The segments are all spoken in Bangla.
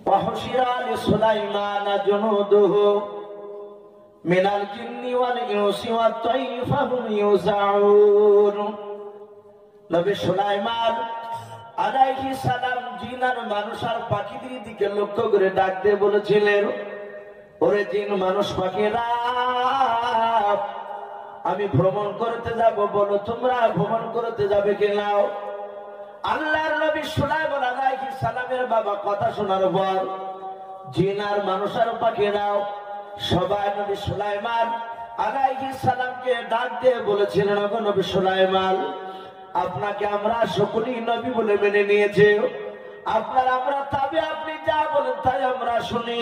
وحشر لسليمان جنوده من الجن والإنس والطير فهم يوزعون নবী সুলাইমান আলাইহিস সালাম জিন আর মানুষ আর পাখিদের দিকে লক্ষ্য করে ডাক দিয়ে বলেছিলেন, ওরে জিন মানুষ পাখিরা, আমি ভ্রমণ করতে যাব, বলো তোমরা ভ্রমণ করতে যাবে কিনা? আল্লাহর নবী সুলাইমান আলাইহিস সালামের বাবা কথা শোনার পর জিন আর মানুষ আর পাখিরা সবাই নবী সুলাইমান আলাইহিস সালামকে ডাক দিয়ে বলেছিলেন, ওগো নবী সুলাইমান, আপনাকে আমরা সকলেই নবী বলে মেনে নিয়েছে, আপনার আমরা তবে আপনি যা বলেন তাই আমরা শুনি।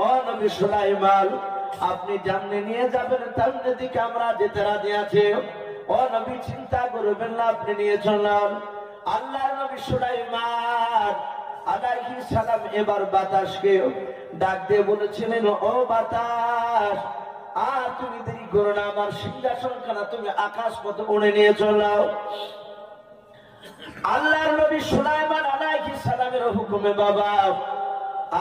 ও নবী সুলাইমান, আপনি যেমনি নিয়ে যাবেন তেমনি দিকে আমরা যেতে রাজি আছি। ও নবী চিন্তা করবেন না, আপনি নিয়ে চললাম। আল্লাহর নবী সুলাইমান আলাইহিস সালাম এবার বাতাসকে ডাক দিয়ে বলেছিলেন, ও বাতাস, আর তুমি দেরি করো না, আমার সিংহাসন খানা তুমি আকাশ পথে উড়ে নিয়ে চলাও। আল্লাহর নবী সুলাইমান আলাইহিস সালামের হুকুমে বাবা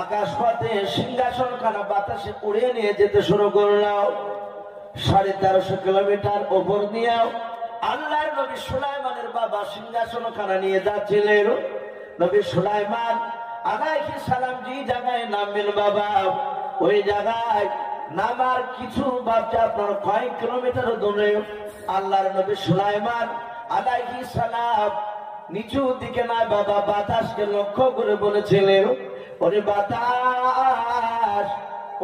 আকাশ পথে সিংহাসন খানা বাতাসে উড়িয়ে নিয়ে যেতে শুরু করলাম। 1350 কিলোমিটার ওপর দিয়েও আল্লাহর নবী সুলাইমানের বাবা সিংহাসন খানা নিয়ে যাচ্ছিলেন। নবী সুলাইমান আলাইহিস সালাম যে জায়গায় নামবেন বাবা, ওই জায়গায় নামার কিছু ভাবছে আপনার কয়েক কিলোমিটার দূরে আল্লাহর নবী সুলাইমান আলাইহিস সালাম নিচু দিকে না বাবা বাতাসকে লক্ষ্য করে বলেছিলেন, ওরে বাতাস,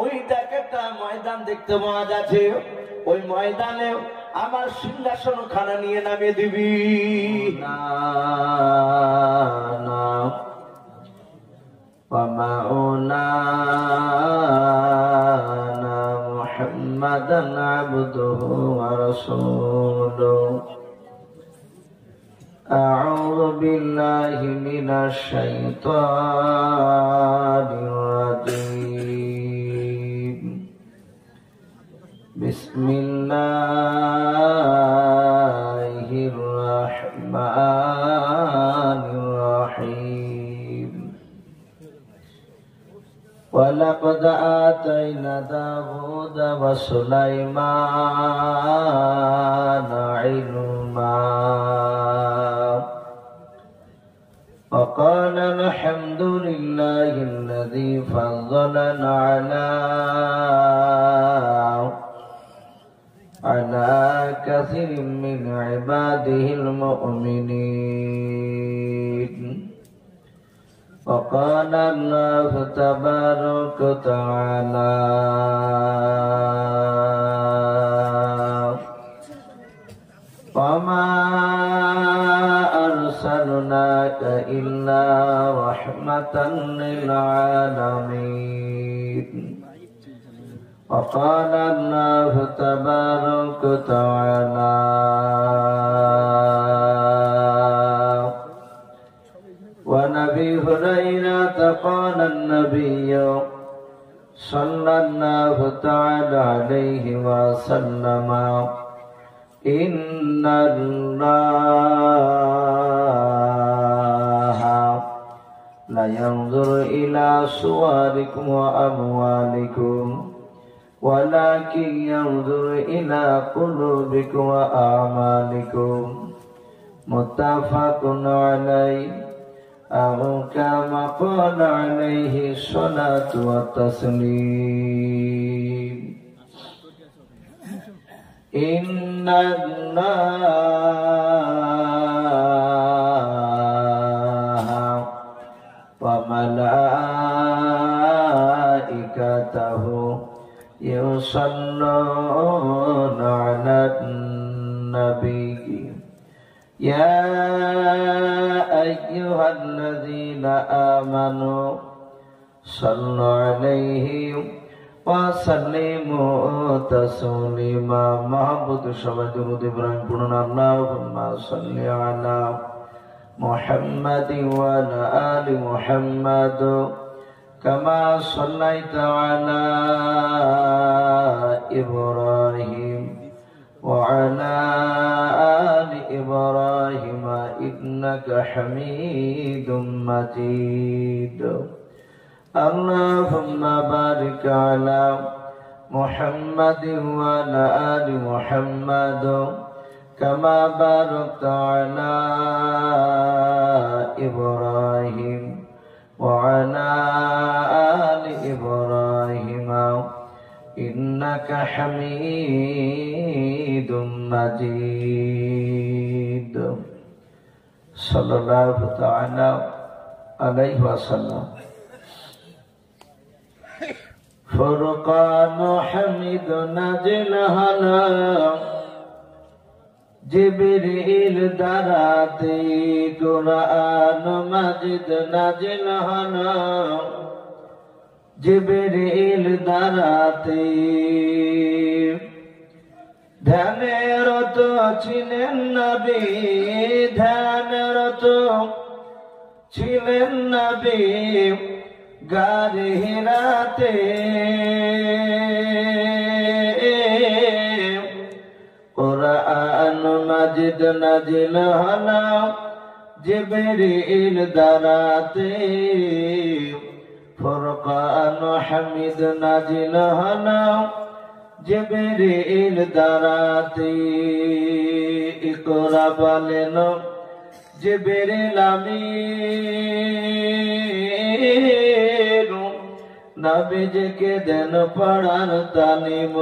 ওই দেখ একটা ময়দান দেখতে পাওয়া যাচ্ছে, ওই ময়দানে আমার সিংহাসন খানা নিয়ে নামিয়ে দিবি। না না محمدا عبده ورسوله أعوذ بالله من الشيطان الرجيم بسم الله الرحمن الرحيم ولقد آتينا داود وسليمان علما وقال الحمد لله الذي فضلنا على كثير من عباده المؤمنين وقال الله تبارك وتعالى وما أرسلناك إلا رحمة للعالمين وقال الله تبارك وتعالى ونبي هريرة قال النبي صلى الله تعالى عليه وسلم إن الله لا ينظر إلى صوركم وأموالكم ولكن ينظر إلى قلوبكم وأعمالكم متفق عليه أو كما قال عليه الصلاة والتسليم إن الله وملائكته يصلون على النبي يا أيها الذين آمنوا صلوا عليه وسلموا تسليما محبوب সবাই দরুদ ইব্রাহিম পড়ুন আল্লাহুম্মা সাল্লি আলা মুহাম্মাদি ওয়া আলা আলি মুহাম্মাদ কামা সাল্লাইতা আলা ইব্রাহিম ওয়া আলা আলি ইব্রাহিম ইন্নাকা হামিদুম মাজিদ اللهم بارك على محمد وعلى آل محمد كما باركت على إبراهيم وعلى آل إبراهيم إنك حميد مجيد صلى الله تعالى عليه وسلم فرقان حميد نازل هلا জিবরিল দ্বারাতে কুরআন মাজিদ নাজিল হলো জিবরিল দ্বারাতে ধ্যানরত ছিলেন নবী ধ্যানরত ছিলেন নবী গারে হিরাতে কুরআন মাজিদ নাজিল হলো জিবরিল দ্বারাতে ফুরকান হামিদ নাজিল হলো জিবরিল দ্বারাতে ইকরা বলেন জিবরিল আমিন নবীজিকে দেন পড়ার তালিম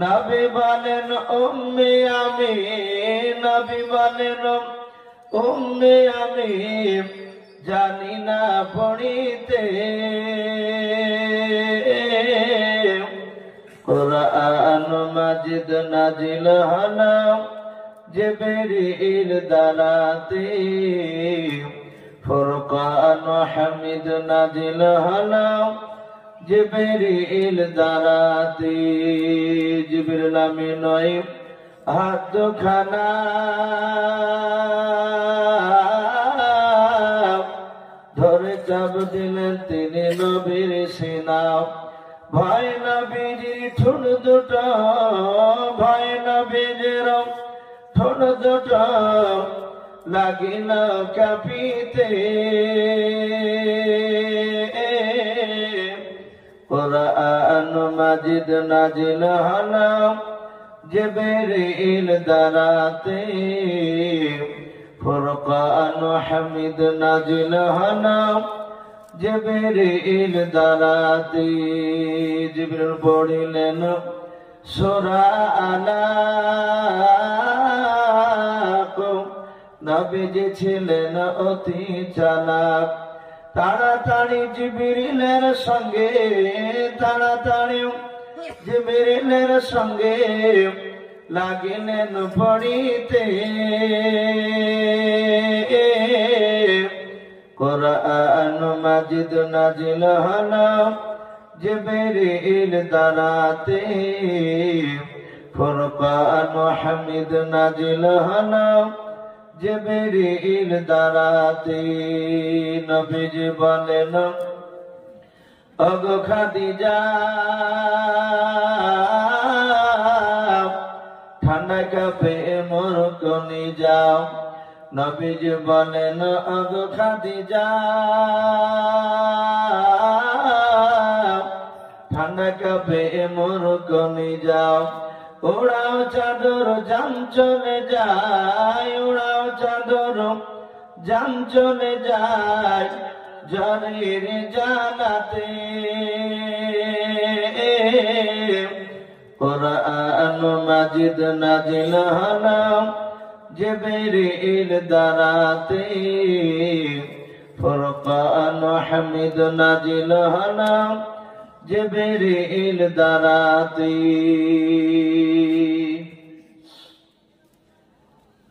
নবী বলেন উম্মি আমি নবী বলেন উম্মি আমি জানি না পড়িতে কুরআন মাজিদ নাজিল হলো জিবরিল দ্বারাতে ফুরকান হামিদ নাজিল হলো জিবরিল দ্বারাতে জিবরিল আমিন হাত খানা ধরে চাপ দিলেন তিনি নবীর সিনা ভয় নবীজির ঠোঁট দুটো ভয় নবীজির ঠোঁট দুটো লাগিল কাঁপিতে কুরআন মাজিদ নাজিল হলো জিবরিল দ্বারাতে ফুরকান হামিদ নাজিল হলো জিবরিল দ্বারাতে জিবরিল পড়িলেন সূরা আলাক নবীজি ছিলেন অতি চালাক তাড়াতাড়ি জিবরিলের সঙ্গে তাড়াতাড়ি জিবরিলের সঙ্গে লাগিলেন পড়িতে কুরআন মাজিদ নাজিল হলো জিবরিল দ্বারাতে ফুরকান হামিদ নাজিল হলো জিবরিল দ্বারাতে নবীজি বলেন ওগো খাদিজা ঠান্ডা কাপে মোর কোনি যাও নবীজি বলেন ওগো খাদিজা ঠান্ডা কাপে মোর কোনি যাও উড়াও চাদর জান চলে যায় উড়াও চাদর জান চলে যায় ঝড়ের জানাতে কুরআন মাজিদ নাজিল হলো জিবরিল দ্বারাতে ফুরকান হামিদ নাজিল হলো জিবরিল দ্বারাতে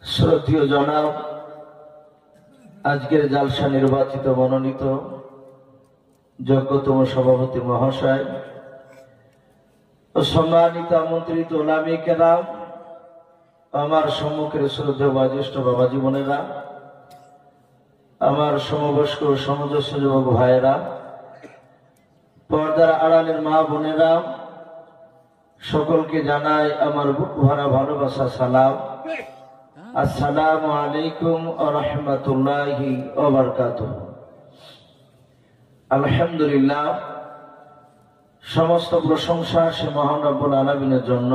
শ্রদ্ধেয় জনাব আজকের জালসা নির্বাচিত মনোনীত যোগ্যতম সভাপতি মহাশয় ও সম্মানিত আমন্ত্রিত ওলামা কেরাম আমার সম্মুখের শ্রদ্ধেয় বয়োজ্যেষ্ঠ বাবা জীবনেরা আমার সমবয়স্ক সমজস্ব যুবক ভাইয়েরা পর্দার আড়ালের মা বোনেরা সকলকে জানাই আমার বুক ভরা ভালোবাসা সালাম আসসালামু আলাইকুম ওয়া রাহমাতুল্লাহি ওয়া বারাকাতুহু আলহামদুলিল্লাহ, সমস্ত প্রশংসা সে মহান রব্বুল আলামিনের জন্য,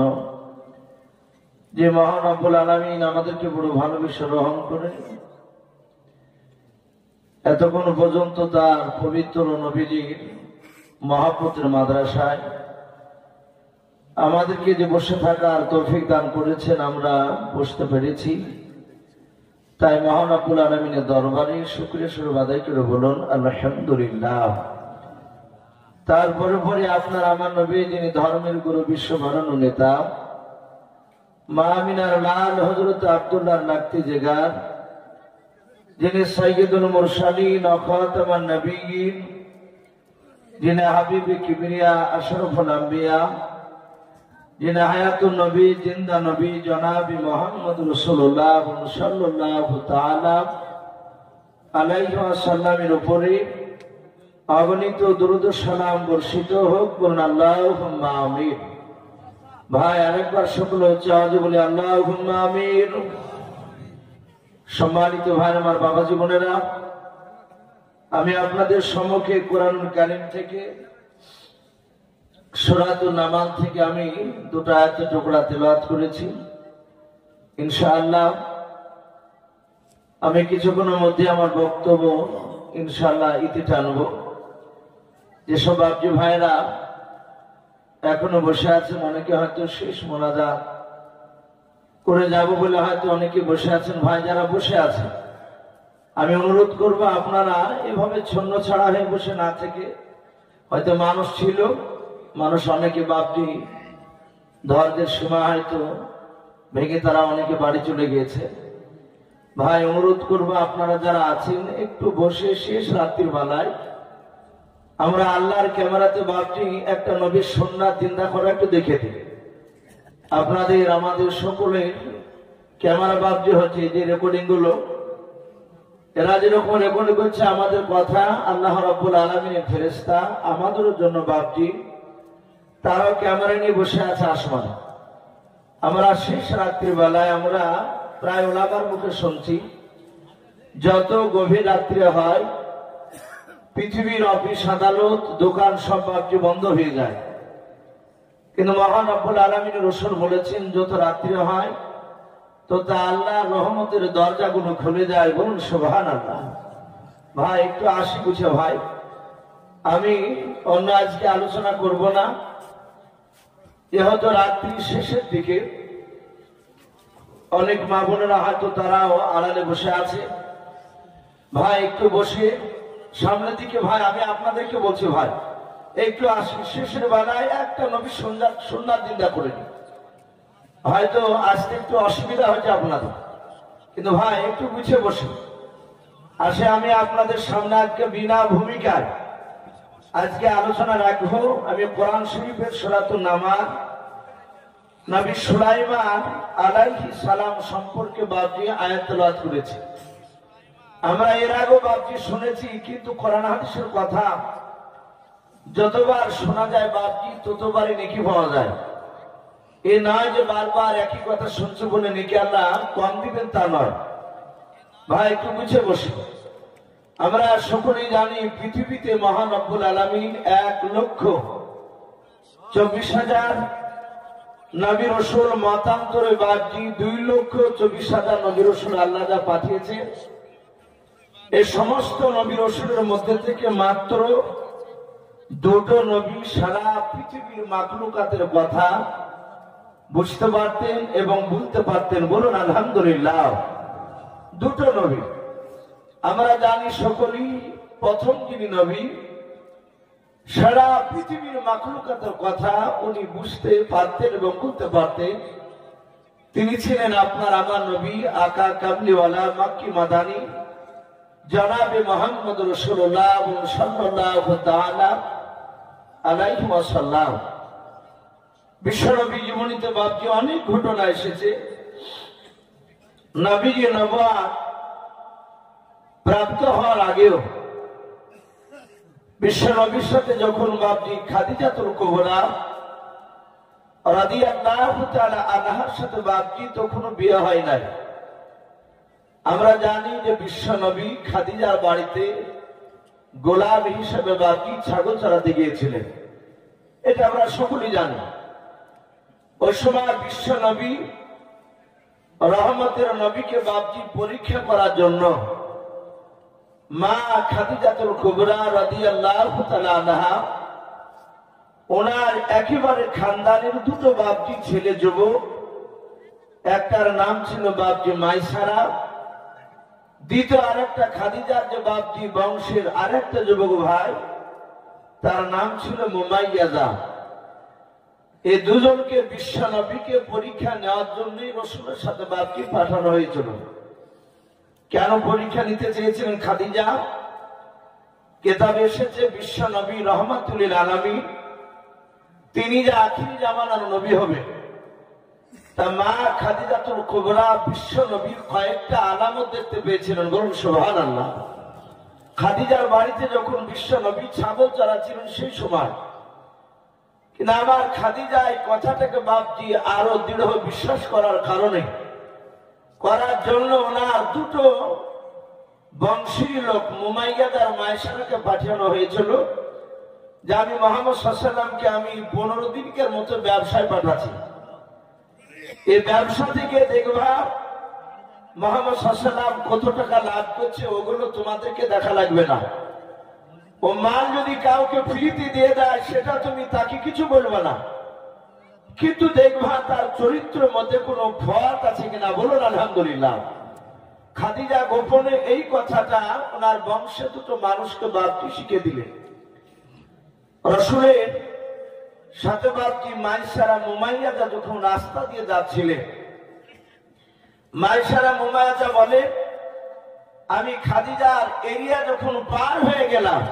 যে মহান রব্বুল আলামিন আমাদেরকে বড় ভালোবেসে গ্রহণ করে এতক্ষণ পর্যন্ত তার পবিত্র নবীজির মহাপুত্রের মাদ্রাসায় আমাদেরকে যে বসে থাকার তৌফিক দান করেছেন, আমরা বসতে পেরেছি। তাই মহান রব্বুল আলামিনের দরবারে শুকরিয়া স্বরূপ আদায় করে বলুন আলহামদুলিল্লাহ। তারপরে পরে আপনার আমার নবী, যিনি ধর্মের গুরু, বিশ্ব মাননীয় নেতা, মা আমিনার লাল হযরত আব্দুল্লাহর লাকতি জিগার, যিনি সাইয়্যিদুল মুরসালিন ও খাতামান নবিয়্যিন, যিনি হাবিবে কিবরিয়া আশরাফুল আম্বিয়া, যিনি হায়াতুন নবী, জিন্দা নবী জনাবি মুহাম্মদ রাসূলুল্লাহ সাল্লাল্লাহু তাআলা আলাইহি ওয়াসাল্লামের উপরে অগণিত দুরূদ ও সালাম বর্ষিত হোক, বলুন আল্লাহুম্মা আমিন। ভাই, আরেকবার সকল হচ্ছে আওয়াজ বলি আল্লাহুম্মা আমিন। সম্মানিত ভাই আমার, বাবা জীবনেরা, আমি আপনাদের সম্মুখে কোরআনুল কারীম থেকে সূরাতুন নামাল থেকে আমি দুটো আয়াতের টুকরা তেলাওয়াত করেছি। ইনশাআল্লাহ আমি কিছুক্ষণের মধ্যে আমার বক্তব্য ইনশাআল্লাহ ইতি টানব। যেসব বাপজি ভাইরা এখনো বসে আছেন, অনেকে হয়তো শেষ মোনাজাত করে যাব বলে হয়তো অনেকে বসে আছেন। ভাই যারা বসে আছেন, আমি অনুরোধ করব আপনারা এভাবে ছন্ন ছাড়া হয়ে বসে না থেকে, হয়তো মানুষ ছিল, মানুষ অনেকে বাপজি ধৈর্যের সীমা হয়তো ভেঙে তারা অনেকে বাড়ি চলে গিয়েছে। ভাই অনুরোধ করব আপনারা যারা আছেন একটু বসে শেষ রাত্রির বেলায় আমরা আল্লাহর ক্যামেরাতে বাপজি একটা নবীর সুন্নাত জিন্দা করা একটু দেখে দিই। আপনাদের আমাদের সকলের ক্যামেরা বাপজি হচ্ছে যে রেকর্ডিং গুলো, এরা যেরকম রেকর্ডিং করছে আমাদের কথা, আল্লাহ রাব্বুল আলামিনের ফেরেশতা আমাদের জন্য বাপজি তারাও ক্যামেরা নিয়ে বসে আছে আসমানে। আমরা শেষ রাত্রির বেলায় আমরা প্রায় ওলামার মুখে শুনছি, যত গভীর রাত্রি হয় পৃথিবীর অফিস আদালত দোকান সব বাপজি বন্ধ হয়ে যায়, কিন্তু মহান রব্বুল আলামিনের রাসূল বলেছেন যত রাত্রি হয় তত আল্লাহর রহমতের দরজাগুলো খুলে যায়। বলুন সুবহানাল্লাহ। ভাই একটু আসি বুঝে ভাই, আমি অন্য আজকে আলোচনা করব না, যেহেতু রাত্রি শেষের দিকে অনেক মা বোনেরা হয়তো তারাও আড়ালে বসে আছে। ভাই একটু বসে সামনের দিকে, ভাই আমি আপনাদেরকে বলছি ভাই একটু আসি, শেষের বেলায় একটা নবীর সুন্নাত জিন্দা করে নি। হয়তো আসতে একটু অসুবিধা হয়েছে আপনাদের, কিন্তু ভাই একটু গুছিয়ে বসে আসে। আমি আপনাদের সামনে আজকে বিনা ভূমিকায় আজকে আলোচনা রাখবো। আমি কোরআন শরীফের সূরাতুন নামাল নবী সুলাইমান আলাইহিস সালাম সম্পর্কে বাপজি আয়াত তেলাওয়াত করেছি। আমরা এর আগেও বাপজি শুনেছি, কিন্তু কোরআন হাদিসের কথা যতবার শোনা যায় বাপজি ততবারই নেকি পাওয়া যায়। এ নয় যে বারবার একই কথা শুনছে বলে নেকি আল্লাহ কম দিবেন, তা নয়। ভাই একটু বুঝে বসে, আমরা সকলেই জানি পৃথিবীতে মহান রব্বুল আলামিন 1,24,000 নবী রাসূল, মতান্তরে বাপজি 2,24,000 নবী রাসূল আল্লাহ যা পাঠিয়েছে, এই সমস্ত নবী রাসূলের মধ্যে থেকে মাত্র দুটো নবী সারা পৃথিবীর মাখলুকাতের কথা বুঝতে পারতেন এবং বলতে পারতেন। বলুন আলহামদুলিল্লাহ। দুটো নবী আমরা জানি সকলেই, প্রথম যিনি নবী সারা পৃথিবীর মাখলুকাতের কথা উনি বুঝতে পারতেন এবং বলতে পারতেন, তিনি ছিলেন আপনার আমার নবী আকা কামলিওয়ালা মাক্কি মাদানী জনাবে মুহাম্মদ রাসূলুল্লাহ সাল্লাল্লাহু তাআলা আলাইহি ওয়াসাল্লাম। বিশ্বনবী জীবনীতে বাপজি অনেক ঘটনা এসেছে। নবীজি নবুয়ত প্রাপ্ত হওয়ার আগেও বিশ্বনবীর সাথে যখন বাপজি খাদিজাতুল কুবরা রাদিয়াল্লাহু তাআলা আনহার সাথে বাপজি তখনও বিয়ে হয় নাই। আমরা জানি যে বিশ্বনবী খাদিজার বাড়িতে গোলাম হিসেবে বাপজি ছাগল চড়াতে গিয়েছিলেন। এটা আমরা সকলেই জানি। ওই সময় বিশ্ব নবী রহমতের নবীকে বাপজি পরীক্ষা করার জন্য মা খাদিজাতুল কুবরা রাদিয়াল্লাহু তাআলা আনহা ওনার একেবারে খানদানের দুটো বাপজি ছেলে যুবক, একটার নাম ছিল বাপজি মাইসারা, দ্বিতীয় আরেকটা খাদিজার যে বাপজি বংশের আরেকটা যুবক ভাই, তার নাম ছিল মুমাইয়াজা। এই দুজনকে বিশ্ব নবীকে পরীক্ষা নেওয়ার জন্য রাসূলের সাথে বাপজি পাঠানো হয়েছিল। কেন পরীক্ষা নিতে চেয়েছিলেন খাদিজা? কিতাবে এসেছে বিশ্ব নবী রহমাতুল লিল আলামিন তিনি যে আখিরি জামানার নবী হবে, তা মা খাদিজাতুল কুবরা বিশ্ব নবীর কয়েকটা আলামত দেখতে পেয়েছিলেন। বলুন সুবহানাল্লাহ। খাদিজার বাড়িতে যখন বিশ্ব নবী ছাগল চড়াচ্ছিলেন সেই সময়, কিন্তু আমার খাদিজা এই কথাটাকে বাপজি আরো দৃঢ় বিশ্বাস করার কারণে করার জন্য ওনার দুটো বংশীয় লোক মুমাইয়াদার মায়েশারাকে পাঠানো হয়েছিল যে আমি মুহাম্মদ সাল্লাল্লাহু আলাইহি ওয়াসাল্লামকে আমি 15 দিনের মতো ব্যবসায় পাঠাচ্ছি, এই ব্যবসা থেকে দেখবা মুহাম্মদ সাল্লাল্লাহু আলাইহি ওয়াসাল্লাম কত টাকা লাভ করছে, ওগুলো তোমাদেরকে দেখা লাগবে না। ও মাল যদি কাউকে ফ্রিতে দিয়ে দেয় সেটা তুমি তাকে কিছু বলবে না, কিন্তু দেখবা তার চরিত্রের মধ্যে কোনো ফল্ট আছে কিনা। বলুন আলহামদুলিল্লাহ। খাদিজা গোপনে এই কথাটা ওনার বংশে দুটো মানুষকে বাপজি শিখে দিলেন। রাসূলের সাথে বাপজি মাইসারা মুমাইয়াজা যখন রাস্তা দিয়ে যাচ্ছিলেন, মাইসারা মুমাইয়াজা বলে আমি খাদিজার এরিয়া যখন পার হয়ে গেলাম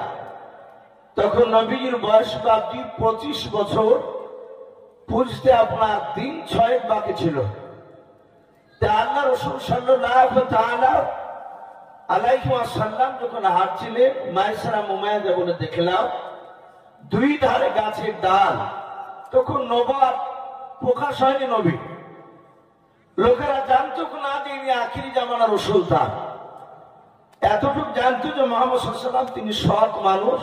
তখন নবীজির বয়স বাপজি 25 বছর, পুজতে আপনার 3-6 বাকি ছিল। আল্লাহ রাসূল সাল্লাল্লাহু তাআলা আলাইহি ওয়াসাল্লাম যখন হাঁটছিলেন, মাইসারা মুমাইয়াজা বলে দেখলাম দুই ধারে গাছের ডাল। তখন নবুয়ত প্রকাশ হয়নি নবী, লোকেরা জানতো না যে ইনি আখিরি জামানার রাসূল। তা এতটুকু জানতো যে মুহাম্মদ সাল্লাল্লাহু আলাইহি ওয়াসাল্লাম তিনি সৎ মানুষ,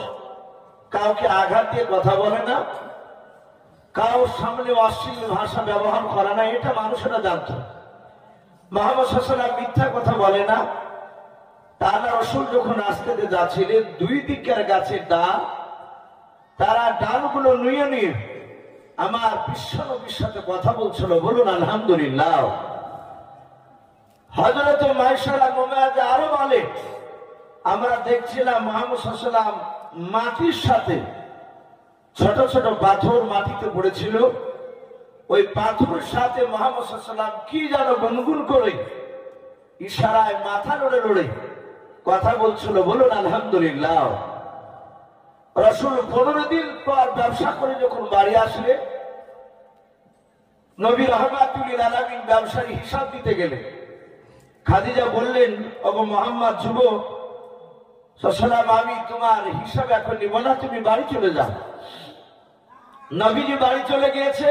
কাউকে আঘাত দিয়ে কথা বলে না, কারোর সামনে অশ্লীল ভাষা ব্যবহার করে না, এটা মানুষেরা জানতো। মুহাম্মদ সাল্লাল্লাহু আলাইহি ওয়াসাল্লাম মিথ্যা কথা বলে না। তারা রাসূল যখন রাস্তাতে যাচ্ছিলেন, দুই দিকের গাছের ডাল, তারা ডালগুলো নিয়ে নিয়ে আমার বিশ্ব নবীর সাথে কথা বলছিল। বলুন আলহামদুলিল্লাহ। হযরত মাইসারা মুমাইয়াজা আরো বলে আমরা দেখছিলাম মুহাম্মদ সাল্লাল্লাহু আলাইহি ওয়াসাল্লাম মাটির সাথে ছোট ছোট পাথর মাটিতে পড়েছিল, ওই পাথরের সাথে মুহাম্মদ সাল্লাল্লাহু আলাইহি ওয়াসাল্লাম কি যেন গুনগুন করে ইশারায় মাথা নড়ে নড়ে কথা বলছিল। বলুন আলহামদুলিল্লাহ। রাসূল 15 দিন পর ব্যবসা করে যখন বাড়ি আসলে, নবী রহমাতুল লিল আলামিন ব্যবসার হিসাব দিতে গেলেন। খাদিজা বললেন ওগো মুহাম্মদ যুবক সাল্লাল্লাহু আমি তোমার হিসাব এখন নিব না, তুমি বাড়ি চলে যাও। নবীজি বাড়ি চলে গিয়েছে,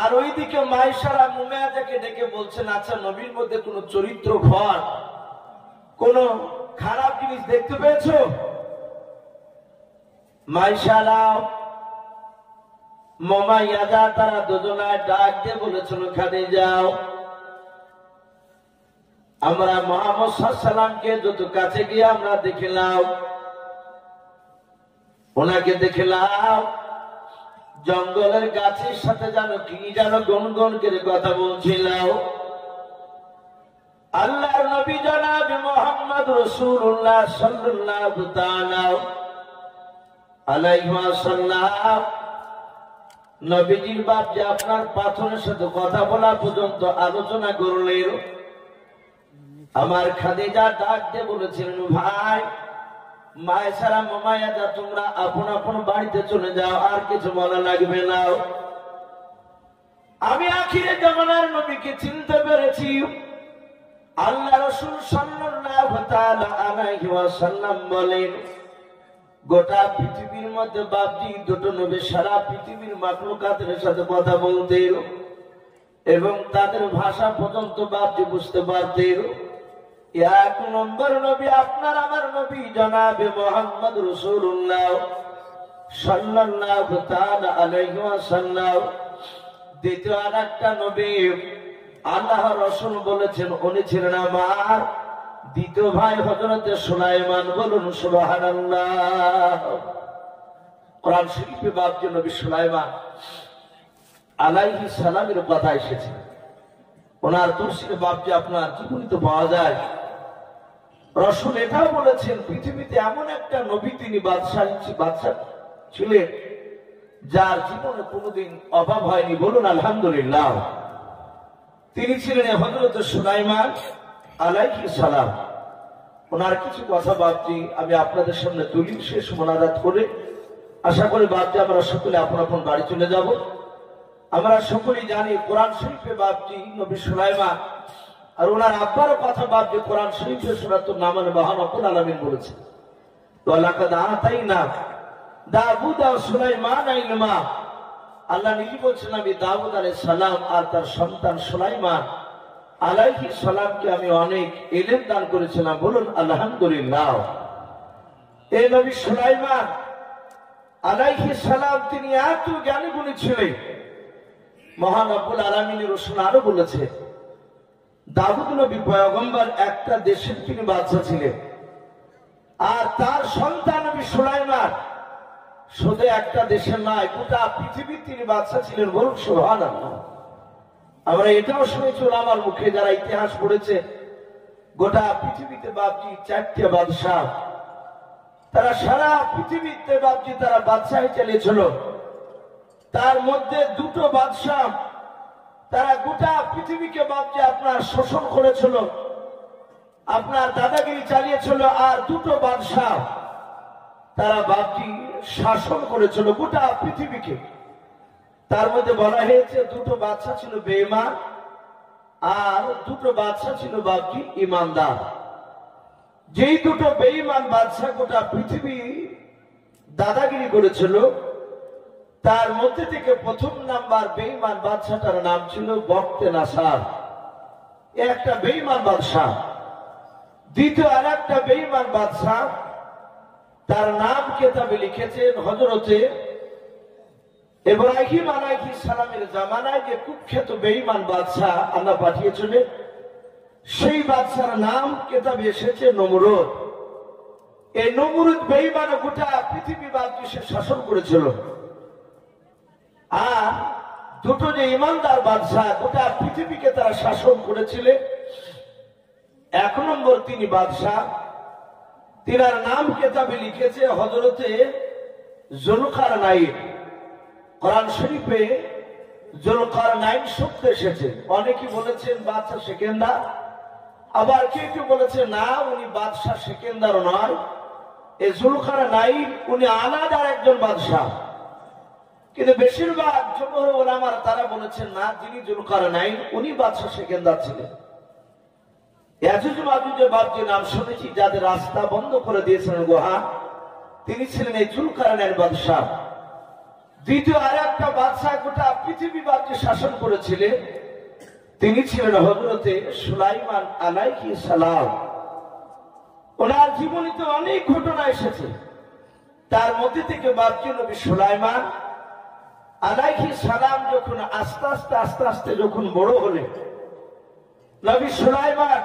আর ওইদিকে মাইসারা মুমাইয়াজাকে ডেকে বলছেন আচ্ছা নবীর মধ্যে কোনো চরিত্র ফল, কোন খারাপ জিনিস দেখতে পেয়েছো? মাইসারা মুমাইয়াজা তারা দুজনায় ডাক দিয়ে বলেছিল খাদিজাও আমরা মুহাম্মদ সাল্লাল্লাহু আলাইহি ওয়াসাল্লামকে যত কাছে গিয়ে আমরা দেখলাম, ওনাকে দেখলাম জঙ্গলের গাছের সাথে যেন কি যেন গনগন করে কথা বলছিল। আল্লাহর নবী জনাব মুহাম্মদ রাসূলুল্লাহ সাল্লাল্লাহু তাআলা আলাইহি ওয়াসাল্লাম নবীজির বাপ যে আপনার পাথরের সাথে কথা বলা পর্যন্ত আলোচনা করলেন। আমার খাদিজা ডাক দিয়ে বলেছিলেন ভাই মায়েশারা মুমাইয়াজা তোমরা আপন আপন বাড়িতে চলে যাও, আর কিছু বলা লাগবে না। আমি আখিরে জামানার নবীকে চিনতে পেরেছি। আল্লাহ রাসূল সাল্লাল্লাহু তাআলা আলাইহি ওয়াসাল্লাম বলেন গোটা পৃথিবীর মধ্যে বাপজি দুটো নবী সারা পৃথিবীর মাখলুকাতের সাথে কথা বলতেন এবং তাদের ভাষা পর্যন্ত বাপজি বুঝতে পারতেন। এক নম্বর নবী আপনার আমার নবী জনাবে মুহাম্মদ রাসূলুল্লাহ সাল্লাল্লাহু তাআলা আলাইহি ওয়াসাল্লাম। দ্বিতীয় আরেকটা নবী আল্লাহ রাসূল বলেছেন উনি ছিলেন আমার দ্বিতীয় ভাই হযরত সুলাইমান। বলুন সুবহানাল্লাহ। কোরআন শরীফে বাপজি নবী সুলাইমান আলাইহিস সালামের কথা এসেছে। ওনার তফসিরে বাপজি আপনার জীবনীতে পাওয়া যায়। রাসূল এটাও বলেছেন পৃথিবীতে এমন একটা নবী তিনি বাদশাহ ছিলেন যার জীবনে কোনোদিন অভাব হয়নি। বলুন আলহামদুলিল্লাহ। তিনি ছিলেন হযরত সুলাইমান আলাইহিস সালাম। ওনার কিছু কথা বাপজি আমি আপনাদের সামনে তুলি, শেষ মোনাজাত করে আশা করি বাপজি আমরা সকলে আপন আপন বাড়ি চলে যাব। আমরা সকলেই জানি কোরআন শরীফে বাপজি নবী সুলাইমান আর ওনার আব্বার কথা বাপজি কোরআন শরীফে সূরাতুন নামল মহান রব্বুল আলামিন বলেছে, ওয়ালাকাদ আতাইনা দাউদ ও সুলাইমান ইলমা। আল্লাহ নিজে বলছেন আমি দাউদ আলাইহিস সালাম আর তার সন্তান সুলাইমান আলাইহিস সালামকে আমি অনেক ইলম দান করেছিলাম। বলুন আলহামদুলিল্লাহ। এই নবী সুলাইমান আলাইহিস সালাম তিনি এত জ্ঞানী গুণী ছিলেন। মহান রব্বুল আলামিনের রাসূল আরো বলেছে দাউদ নবী পয়গম্বর একটা দেশের তিনি বাদশা ছিলেন আর তার সন্তান নবী সুলাইমান শুধু একটা দেশের নয় গোটা পৃথিবীর তিনি বাদশা ছিলেন। বলুন সুবহানাল্লাহ। আমরা এটাও শুনেছি আমার মুখে যারা ইতিহাস পড়েছে গোটা পৃথিবীতে বাপজি চারটে বাদশাহ, তারা সারা পৃথিবীতে বাপজি তারা বাদশাহী চালিয়েছিল। তার মধ্যে দুটো বাদশাহ তারা গোটা পৃথিবীকে বাপজি আপনার শোষণ করেছিল, আপনার দাদাগিরি চালিয়েছিল। আর দুটো বাদশাহ তারা বাপজি শাসন করেছিল গোটা পৃথিবীকে। তার মধ্যে বলা হয়েছে দুটো বাদশা ছিল বেঈমান আর দুটো বাদশা ছিল বাপজি ইমানদার। যেই দুটো বেঈমান বাদশা গোটা পৃথিবী দাদাগিরি করেছিল তার মধ্যে থেকে প্রথম নাম্বার বেঈমান বাদশাটার নাম ছিল বখতে নাসার, একটা বেঈমান বাদশাহ। দ্বিতীয় আর একটা বেঈমান বাদশাহ তার নাম কেতাবে লিখেছেন হযরতে ইব্রাহিম আলাইহিস সালামের জামানায় যে কুখ্যাত বেঈমান বাদশাহ আল্লাহ পাঠিয়েছিলেন সেই বাদশার নাম কেতাবে এসেছে নমরুদ। এই নমরুদ বেঈমান গোটা পৃথিবী বাদশাহ সে শাসন করেছিল। আর দুটো যে ইমানদার বাদশাহ গোটা পৃথিবীকে তারা শাসন করেছিলেন। এক নম্বর তিনি বাদশাহ, তিনার নাম কেতাবে লিখেছে হযরতে জুলকারনাইন। কোরআন শরীফে জুলকারনাইন শব্দ এসেছে। অনেকে বলেছেন বাদশাহ সেকেন্দার, আবার কেউ কেউ বলেছে না উনি বাদশাহ সেকেন্দার নয়, এই জুলকারনাইন উনি আলাদা একজন বাদশাহ। কিন্তু বেশিরভাগ জমহুর উলামারা তারা বলেছেন না যিনি জুলকারনাইন উনি বাদশাহ সেকেন্দার ছিলেন। ইয়াজুজ মাজুজের বাপজি নাম শুনেছি যাদের রাস্তা বন্ধ করে দিয়েছেন গুহা, তিনি ছিলেন এই জুলকারনাইন বাদশাহ। দ্বিতীয় আর একটা বাদশাহ গোটা পৃথিবী বাপজি শাসন করেছিলেন, তিনি ছিলেন হযরতে সুলাইমান আলাইহিস সালাম। ওনার জীবনীতে অনেক ঘটনা এসেছে, তার মধ্যে থেকে বাপজি নবী সুলাইমান আলাইহিস সালাম যখন আস্তে আস্তে যখন বড় হলেন, নবী সুলাইমান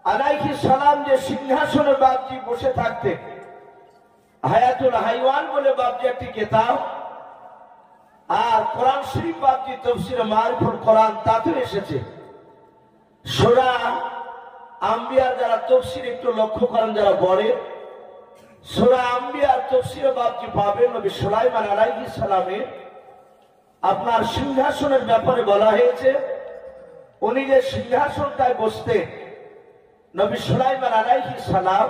আলাইহিস সালাম যে সিংহাসনে বাপজি বসে থাকতেন, হায়াতুল হাইওয়ান বলে বাপজি একটি কিতাব আর কোরআন শরীফ বাপজি তাফসীরে মারিফুল কোরআন তাতে এসেছে। সূরা আম্বিয়ার যারা তাফসীর একটু লক্ষ্য করেন যারা পড়ে, সূরা আম্বিয়ার তাফসীরে বাপজি পাবেন নবী সুলাইমান আলাইহিস সালামের আপনার সিংহাসনের ব্যাপারে বলা হয়েছে উনি যে সিংহাসনটায় বসতেন নবী সুলাইমান আলাইহিস সালাম,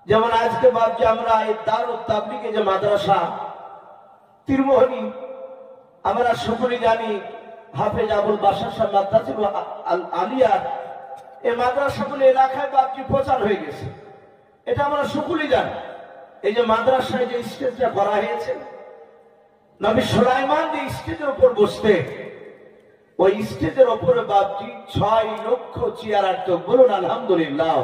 যেমন আজকে বাপজি আমরা এই দারুত তাবলীগে যে মাদ্রাসা তীরমোহনী আমরা সকলে জানি হাফেজ আবুল বাশার সাহেব মাদ্রাসা আলিয়া, এই মাদ্রাসাগুলো এলাকায় বাপজি প্রচার হয়ে গেছে, এটা আমরা সকলেই জানি। এই যে মাদ্রাসায় যে স্টেজটা করা হয়েছে নবী সুলাইমান যে স্টেজের উপর বসতে ওই স্টেজের ওপরে বাপজি 6 লক্ষ চেয়ার আটত। বলুন আলহামদুলিল্লাহ।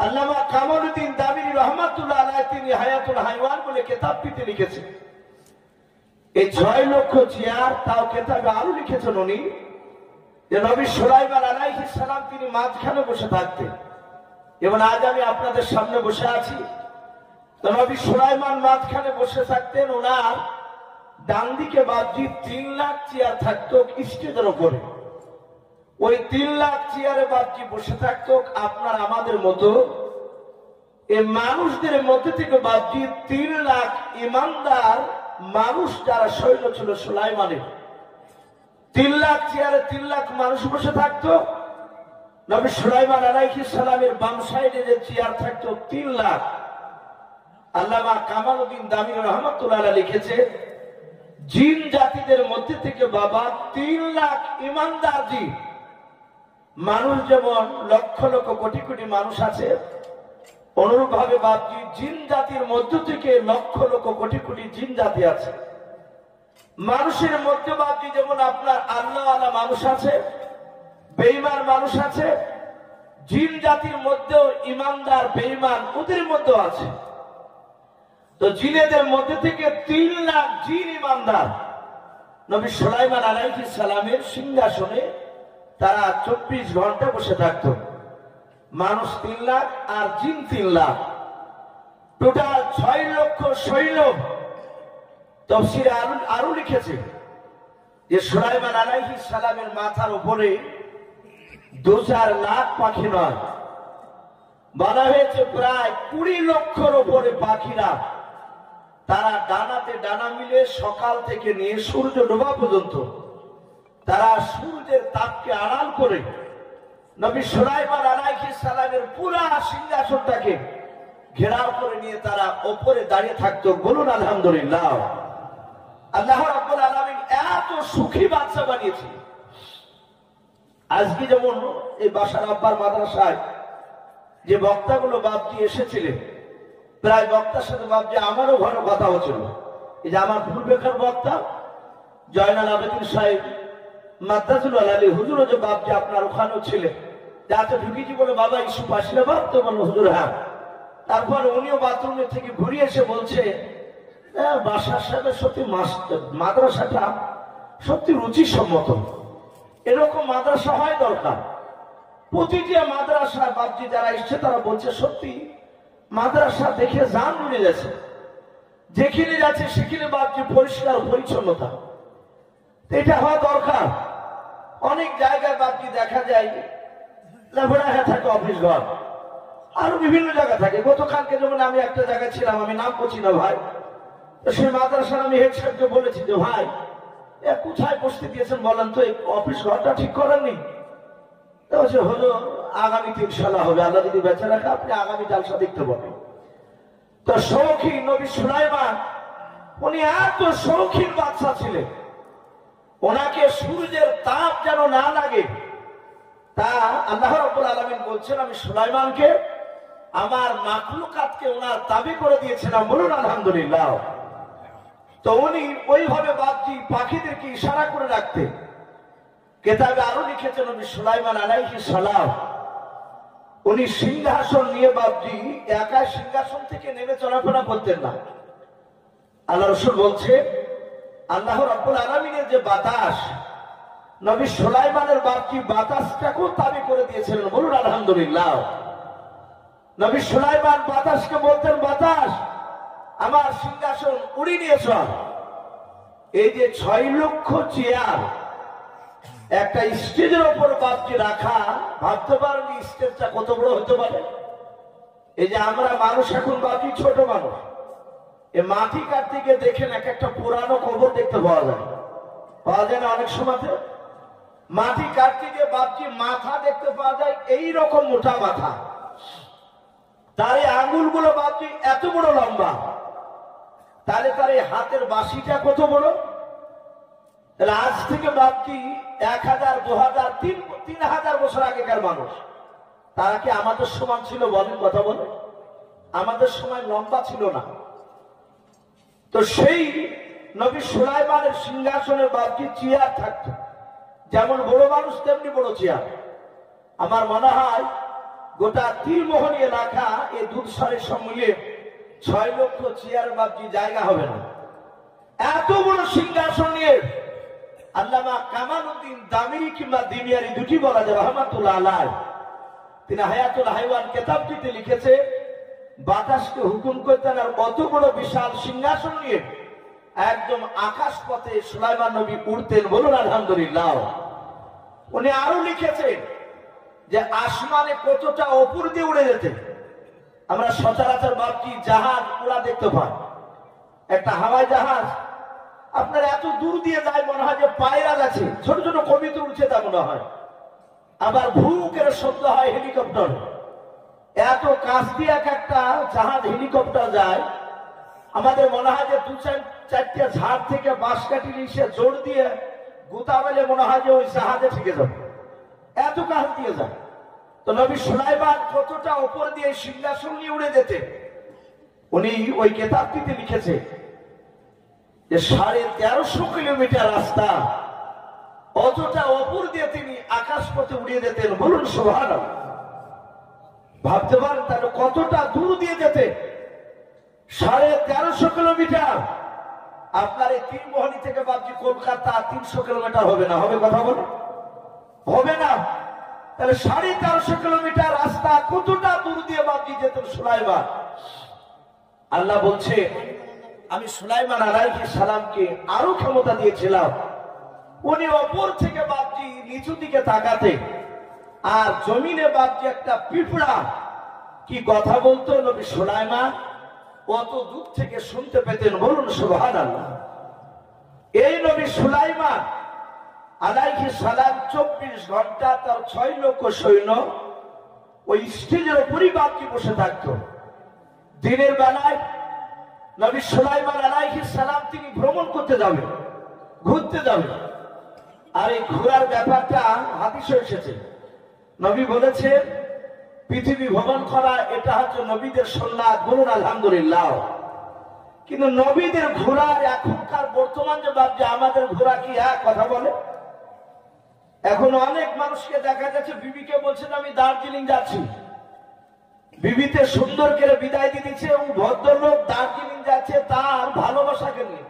আল্লামা কামালউদ্দিন দাবিরি রহমাতুল্লাহ আলাইহি তিনি হায়াতুল হাইওয়ান বলে কিতাবটিতে লিখেছেন, এই 6 লক্ষ চেয়ার, তাও কিতাবে আরো লিখেছেন উনি যে নবী সুলাইমান আলাইহিস সালাম তিনি মাঝখানে বসে থাকতেন। এবং আজ আমি আপনাদের সামনে বসে আছি, তো নবী সুলাইমান মাঝখানে বসে থাকতেন। ওনার ডান দিকে বাপজি 3 লাখ চেয়ার থাকতো স্টেজের উপরে। ওই 3 লাখ চেয়ারে বাপজি বসে থাকতো আপনার আমাদের মতো এই মানুষদের মধ্যে থেকে বাপজি 3 লাখ ইমানদার মানুষ যারা সৈন্য ছিল সুলাইমানের। 3 লাখ চেয়ারে 3 লাখ মানুষ বসে থাকতো। নবী সুলাইমান আলাইহিস সালামের বাম সাইডে যে চেয়ার থাকতো 3 লাখ। আল্লামা কামালউদ্দিন দামিনী রহমাতুল্লাহ আলাইহি লিখেছে, জিন জাতিদের মধ্যে থেকে বাবা 3 লাখ ইমানদার জিন। মানুষ যেমন লক্ষ লক্ষ কোটি কোটি মানুষ আছে, অনুরূপ ভাবে বাপজি জিন জাতির মধ্য থেকে লক্ষ লক্ষ কোটি কোটি জিন জাতি আছে। মানুষের মধ্যে বাপজি যেমন আপনার আল্লাহ আল্লাহ মানুষ আছে, বেঈমান মানুষ আছে, জিন জাতির মধ্যেও ইমানদার বেঈমান ওদের মধ্যেও আছে। তো জিনেদের মধ্যে থেকে 3 লাখ জিন ইমানদার নবী সুলাইমান আলাইহিস সালামের সিংহাসনে তারা 24 ঘন্টা বসে থাকতো। মানুষ 3 লাখ আর জিন 3 লাখ, টোটাল 6 লক্ষ সৈন্য। তাফসীরে আরো লিখেছে যে সুলাইমান আলাইহিস সালামের মাথার উপরে 2-4 লাখ পাখি নয়, বলা হয়েছে প্রায় 20 লক্ষর উপরে পাখিরা তারা ডানাতে ডানা মিলে সকাল থেকে নিয়ে সূর্য ডোবা পর্যন্ত তারা সূর্যের তাপকে আড়াল করে নবী সুলাইমান আলাইহিস সালামের পুরা সিংহাসনটাকে ঘেরাও করে নিয়ে তারা উপরে দাঁড়িয়ে থাকতো। বলুন আলহামদুলিল্লাহ। আল্লাহ রাব্বুল আলামিন এত সুখী বাদশা বানিয়েছে। আজকে যেমন এই বাসার আব্বার মাদ্রাসায় যে বক্তাগুলো বাপজি এসেছিলেন, প্রায় বক্তার সাথে বাপজি আমারও ঘরে কথা হচ্ছিল। এই যে আমার পূর্বেকার বক্তা জয়নাল আবেদিন সাহেব মাদ্রাসুল আলী হুজুরও যে বাপজি আপনার ওখানেও ছিলেন, যাতে ঢুকেছি বলে বাবা ইস্যু আসলে বাপ তো বলল হুজুর হ্যাঁ। তারপর উনিও বাথরুমের থেকে ঘুরে এসে বলছে, বাসার সাহেবের সত্যি মাদ্রাসাটা সত্যি রুচিসম্মত, এরকম মাদ্রাসা হয় দরকার। প্রতিটি মাদ্রাসা বাপজি যারা এসছে তারা বলছে সত্যি মাদ্রাসা দেখে জান উড়ে গেছে, যেখানে যাচ্ছে সেখানে বাপজি পরিষ্কার পরিচ্ছন্নতা, এটা হওয়া দরকার। অনেক জায়গায় বাপজি দেখা যায় লেবড়ায় থাকে অফিস ঘর, আরো বিভিন্ন জায়গা থাকে। গতকালকে যেমন আমি একটা জায়গায় ছিলাম, আমি নাম করছি না ভাই, তো সেই মাদ্রাসার আমি হেড সাহেবকে বলেছি যে ভাই কোথায় বসতে দিয়েছেন বলেন তো, এই অফিস ঘরটা ঠিক করেননি। হলো আগামীতে ইনশাআল্লাহ হবে, আল্লাহ যদি বেঁচে রাখে আপনি আগামী জালসা দেখতে পাবেন। তো শৌখিন নবী সুলাইমান উনি এত শৌখিন বাদশা ছিলেন, ওনাকে সূর্যের তাপ যেন না লাগে তা আল্লাহ রাব্বুল আলামিন বলছেন আমি সুলাইমানকে আমার মাখলুকাতকে ওনার তাবি করে দিয়েছিলাম। বলুন আলহামদুলিল্লাহ। তো উনি ওইভাবে বাপজি পাখিদেরকে ইশারা করে রাখতেন। কিতাবে আরো লিখেছেন নবী সুলাইমান আলাইহিস সালাম উনি সিংহাসন নিয়ে বাপজি একা সিংহাসন থেকে নেমে চলাফেরা করতেন না। আল্লাহ রাসূল বলছে আল্লাহ রাব্বুল আলামিনের যে বাতাস, নবী সুলাইমানের বাপজি বাতাসটাকেও তাবি করে দিয়েছিলেন। বলুন আলহামদুলিল্লাহ। নবী সুলাইমান বাতাসকে বলতেন, বাতাস আমার সিংহাসন উড়িয়ে নিয়ে চল। এই যে 6 লক্ষ চেয়ার একটা স্টেজের উপর বাপজি রাখা, ভাবতে পারেন স্টেজটা কত বড় হতে পারে। এই যে আমরা মানুষ এখন বাপজি ছোট মানুষ, এই মাটি কাটতে গিয়ে দেখেন এক একটা পুরানো কবর দেখতে পাওয়া যায় না অনেক সময়তে। মাটি কাটতে গিয়ে বাপজি মাথা দেখতে পাওয়া যায় এইরকম মোটা মাথা, তার এই আঙ্গুলগুলো বাপজি এত বড় লম্বা, তাহলে তার এই হাতের বাঁশিটা কত বড়। তাহলে আজ থেকে বাপজি 1000, 2000, 3000 বছর আগেকার মানুষ, তারা কি আমাদের সমান ছিল? বলেন, কথা বলে। আমাদের সময় লম্বা ছিল না। তো সেই নবী সুলাইমানের সিংহাসনের বাপজি চেয়ার থাকতো। যেমন বড় মানুষ তেমনি বড় চেয়ার। আমার মনে হয় গোটা তীরমোহনী এলাকা এই দুধসারের সঙ্গে 6 লক্ষ চেয়ার বাবজি জায়গা হবে না। এত বড় সিংহাসন নিয়ে আল্লামা কামালউদ্দিন দামিরি কিংবা দিমিয়ারি দুটি বলা যায় রহমাতুল্লাহ আলাইহ, তিনি হায়াতুল হাইওয়ান কিতাবটিতে লিখেছে বাতাসকে হুকুম করতেন আর অত বড় বিশাল সিংহাসন নিয়ে একদম আকাশ পথে সুলাইমান নবী উড়তেন। বলুন আলহামদুলিল্লাহ। উনি আরো লিখেছেন যে আসমানে কতটা উপর দিয়ে উড়ে যেতে। আমরা সচরাচর ভাবছি জাহাজ উড়া দেখতে পাই, একটা হাওয়াই জাহাজ আপনার এত দূর দিয়ে যায় মনে হয় যে পায়রা যাচ্ছে, ছোট ছোট কবিতে উঠছে তা মনে হয়। আবার ভূকের শব্দ হয় হেলিকপ্টার, এত কাছ দিয়ে এক একটা জাহাজ হেলিকপ্টার যায় আমাদের মনে হয় যে 2-4টা ঝাড় থেকে বাঁশ কাটি নিয়ে জোর দিয়ে গুতা বেলে মনে হয় যে ওই জাহাজে থেকে যাবে, এত কাছ দিয়ে যায়। তো নবী সুলাইমান কতটা উপর দিয়ে সিংহাসন নিয়ে উড়ে যেতে উনি ওই কিতাবটিতে লিখেছে যে 1350 কিলোমিটার রাস্তা অতটা উপর দিয়ে তিনি আকাশ পথে উড়িয়ে যেতেন। বলুন সুবহানাল্লাহ। ভাবতে পারেন তাহলে কতটা দূর দিয়ে যেতে। 1350 কিলোমিটার। আপনার এই তীরমোহনী থেকে ভাবছি কলকাতা 300 কিলোমিটার হবে না, হবে কথা বলো, হবে না। তাহলে 1350 কিলোমিটার রাস্তা কতটা দূর দিয়ে ভাবছি যেতেন সুলাইমান। আল্লাহ বলছে আমি সুলাইমান আলাইহিস সালামকে আরো ক্ষমতা দিয়েছিলাম, উনি ওপর থেকে ভাবছি নিচু দিকে তাকাতে আর জমিনে ভাবছি একটা পিঁপড়া কি কথা বলতো নবী সুলাইমান অত দূর থেকে শুনতে পেতেন। বলুন সুবহানাল্লাহ। এই নবী সুলাইমান আলাইহিস সালাম 24 ঘন্টা তার 6 লক্ষ সৈন্য ওই স্টেজের উপরই ভাবছি বসে থাকতো। দিনের বেলায় নবী সুলাইমান আলাইহিস সালাম তিনি ভ্রমণ করতে যাবেন, ঘুরতে যাবেন। আর এই ঘোরার ব্যাপারটা হাদিসে এসেছে। নবী বলেছেন পৃথিবী ভ্রমণ করা এটা হচ্ছে নবীদের সুন্নাত। বলুন আলহামদুলিল্লাহ। কিন্তু নবীদের ঘোরার এখনকার বর্তমান যে ভাবছে আমাদের ঘোরা কি এক কথা বলে। এখন অনেক মানুষকে দেখা যাচ্ছে বিবিকে বলছেন আমি দার্জিলিং যাচ্ছি, বিবিতে সুন্দর করে বিদায় দিয়ে দিচ্ছে ও ভদ্রলোক দার্জিলিং যাচ্ছে তার ভালোবাসাকে নিয়ে।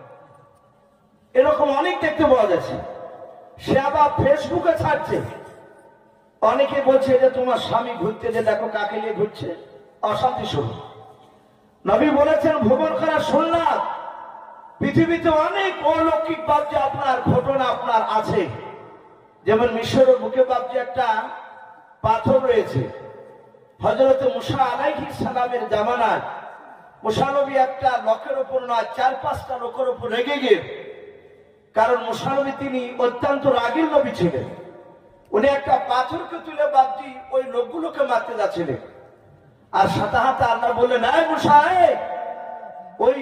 এরকম অনেক দেখতে পাওয়া যাচ্ছে। সে আবার ফেসবুকে ছাড়ছে, অনেকে বলছে যে তোমার স্বামী ঘুরতে যে দেখো কাকে নিয়ে ঘুরছে, অশান্তি শুরু। নবী বলেছেন ভ্রমণ করা সুন্নাত। পৃথিবীতে অনেক অলৌকিক বাহ্য আপনার ঘটনা আপনার আছে। যেমন মিশরের বুকে বাহ্য একটা পাথর রয়েছে। হযরত মুসা আলাইহিস সালামের জামানায় মুসা নবী একটা লোকের উপর নয় 4-5টা লোকের উপর রেগে গিয়ে, কারণ মুসা নবী তিনি অত্যন্ত রাগী নবী ছিলেন, উনি একটা পাথরকে তুলে বাপজি ওই লোকগুলোকে মারতে যাচ্ছিলেন। আর সাথে হাতে আল্লাহ বললেন না মুসা ওই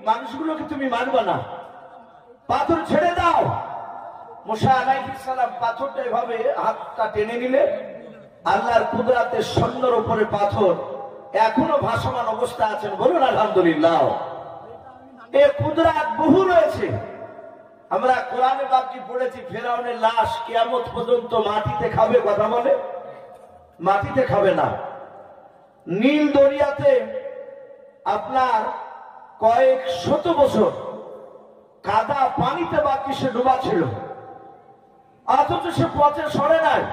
মানুষগুলোকে তুমি মারবা না, পাথর ছেড়ে দাও। মুসা আলাইহিস সালাম পাথরটা এভাবে হাতটা টেনে নিলেন, আল্লাহর কুদরতে সৈন্যের উপরে পাথর এখনো ভাসমান অবস্থা আছেন। বলুন আলহামদুলিল্লাহ। এই কুদরত বহু রয়েছে। আমরা কোরআনে বাপজি পড়েছি ফেরাউনের লাশ কিয়ামত পর্যন্ত মাটিতে খাবে, কথা বলে মাটিতে খাবে না। নীল দরিয়াতে আপনার কয়েক শত বছর কাদা পানিতে বাপজি সে ডুবা ছিল, অথচ সে পথে সরে নাই।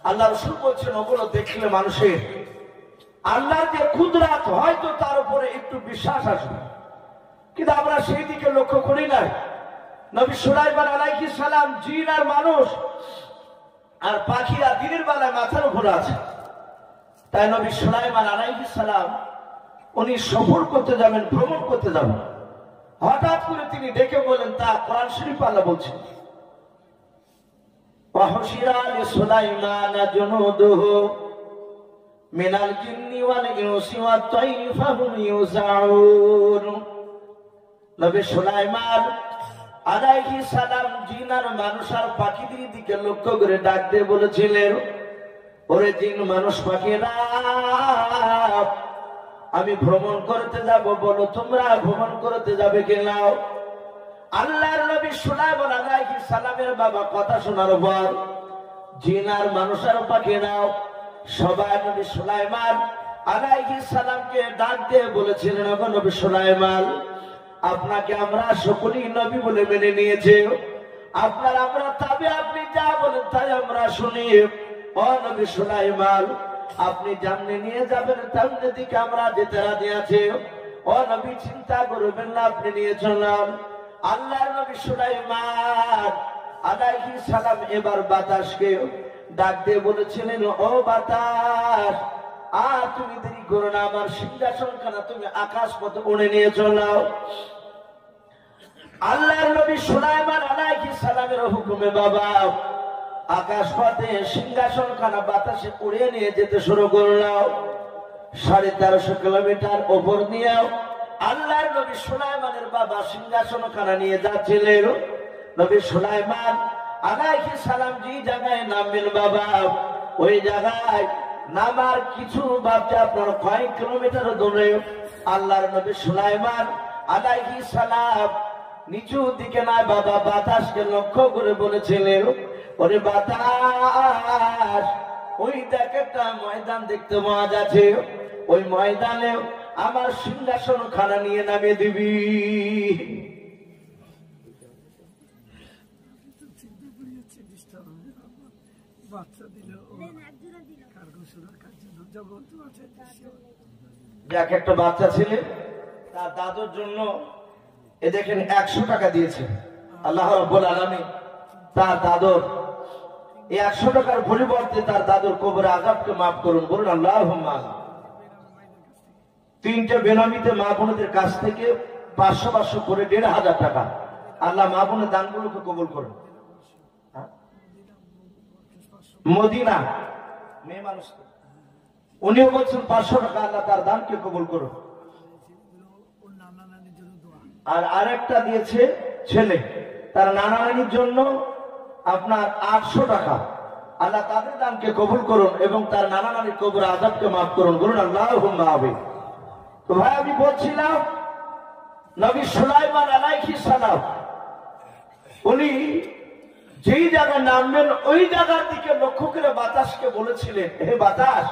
আল্লাহ রাসূল বলছেন ওগুলো দেখলে মানুষের আল্লাহর যে কুদরত হয়তো তার উপরে একটু বিশ্বাস আসবে, কিন্তু আমরা সেই দিকে লক্ষ্য করি নাই। নবী সুলাইমান আলাইহিস সালাম জিন আর মানুষ আর পাখিরা দিনের বেলায় মাথার উপরে আছে। তাই নবী সুলাইমান আলাইহিস সালাম উনি সফর করতে যাবেন, ভ্রমণ করতে যাবেন। হঠাৎ করে তিনি ডেকে বলেন, তা কোরআন শরীফ আল্লাহ বলছেন ওয়াহশিরা লিসুলাইমান জুনুদুহু মিনাল জিন্নি ওয়াল ইনসি ওয়াত তায়রি ফাহুম ইউজাউন। নবী সুলাইমান আলাইহিস সালাম জিন আর মানুষ আর পাখিদের দিকে লক্ষ্য করে ডাক দিয়ে বলেছিলেন, ওরে জিন মানুষ পাখিরা আমি ভ্রমণ করতে যাব, বলো তোমরা ভ্রমণ করতে যাবে কিনা? আল্লাহর নবী সুলাইমান আলাইহিস সালামের বাবা কথা শোনার পর জিনার মানুষের পাখি নাও সবাই নবী সুলাইমান আলাইহিস সালামকে ডাক দিয়ে বলেছিলেন, ওগো নবী সুলাইমান, আপনাকে আমরা সকলেই নবী বলে মেনে নিয়েছি, আপনার আমরা তবে আপনি যা বলেন তাই আমরা শুনি। ও নবী সুলাইমান, আপনি জাননে নিয়ে যাবেন তেমনি দিকে আমরা যেতে রাজি আছি। ও নবী চিন্তা করবেন না, আপনি নিয়ে চললাম। আল্লাহর নবী সুলাইমান আলাইহিস সালাম এবার বাতাসকে ডাক দিয়ে বলেছিলেন, ও বাতাস, আর তুমি দেরি করো না, আমার সিংহাসন খানা তুমি আকাশ পথে উড়ে নিয়ে চলাও। আল্লাহর নবী সুলাইমান আলাইহিস সালামের হুকুমে বাবা আকাশ পথে সিংহাসন খানা বাতাসে উড়িয়ে নিয়ে যেতে শুরু করলাম। 1350 কিলোমিটার ওপর নিয়েও আল্লাহর নবী সুলাইমানের বাবা সিংহাসন খানা নিয়ে যাচ্ছিলেন। নবী সুলাইমান আলাইহিস সালাম যে জায়গায় নামবেন বাবা, ওই জায়গায় নামার কিছু ভাবছে আপনার কয়েক কিলোমিটার দূরে আল্লাহর নবী সুলাইমান আলাইহিস সালাম নিচু দিকে না বাবা বাতাসকে লক্ষ্য করে বলেছিলেন, ওরে বাতাস, ওই দেখ একটা ময়দান দেখতে পাওয়া যাচ্ছে, ওই ময়দানে আমার সিংহাসন খানা নিয়ে নামিয়ে দিবি। যাক একটা বাচ্চা ছেলে তার দাদুর জন্য এ দেখেন 100 টাকা দিয়েছে আল্লাহ রাব্বুল আলামিন। তার দাদুর এই 100 টাকার পরিবর্তে তার দাদুর কবরে আযাবকে মাফ করুন, বলুন আল্লাহুম্মা। 3টে বেনামিতে মা বোনদের কাছ থেকে 500 করে 1500 টাকা আল্লাহ মা বোনের দানগুলোকে কবুল করুন। মদিনা মেয়ে মানুষ উনিও বলছেন 500 টাকা আল্লাহ তার দানকে কবুল করুন। আর আরেকটা দিয়েছে ছেলে, তার নানা নানির জন্য আপনার 800 টাকা আল্লাহ তাদের দানকে কবুল করুন এবং তার নানা নানির কবর আযাবকে মাফ করুন, বলুন আল্লাহুম্মা আমিন। তো ভাই আমি বলছিলাম নবী সুলাইমান আলাইহিস সালাম উনি যেই জায়গায় নামবেন ওই জায়গার দিকে লক্ষ্য করে বাতাসকে বলেছিলেন, হে বাতাস,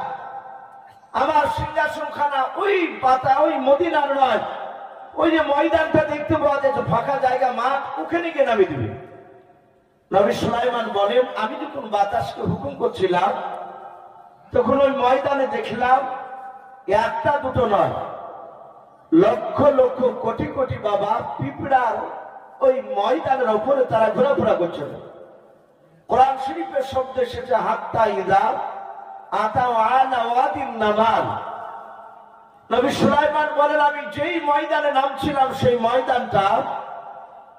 আমার সিংহাসন খানা ওই ওই মদিনার নয়, ওই যে ময়দানটা দেখতে পাওয়া যাচ্ছে ফাঁকা জায়গা মাঠ, ওখানে গিয়ে নামিয়ে দিবে। নবী সুলাইমান বলেন, আমি যখন বাতাসকে হুকুম করছিলাম তখন ওই ময়দানে দেখলাম একটা দুটো নয়, লক্ষ লক্ষ কোটি কোটি বাবা পিঁপড়ার ওই ময়দানের উপরে তারা ঘোরাফেরা করছিল। কোরআন শরীফের শব্দ এসেছে হাত্তা ইযা আতাউ আলা ওয়াদিন নামাল। নবী সুলাইমান বলেন, আমি যেই ময়দানে নামছিলাম সেই ময়দানটা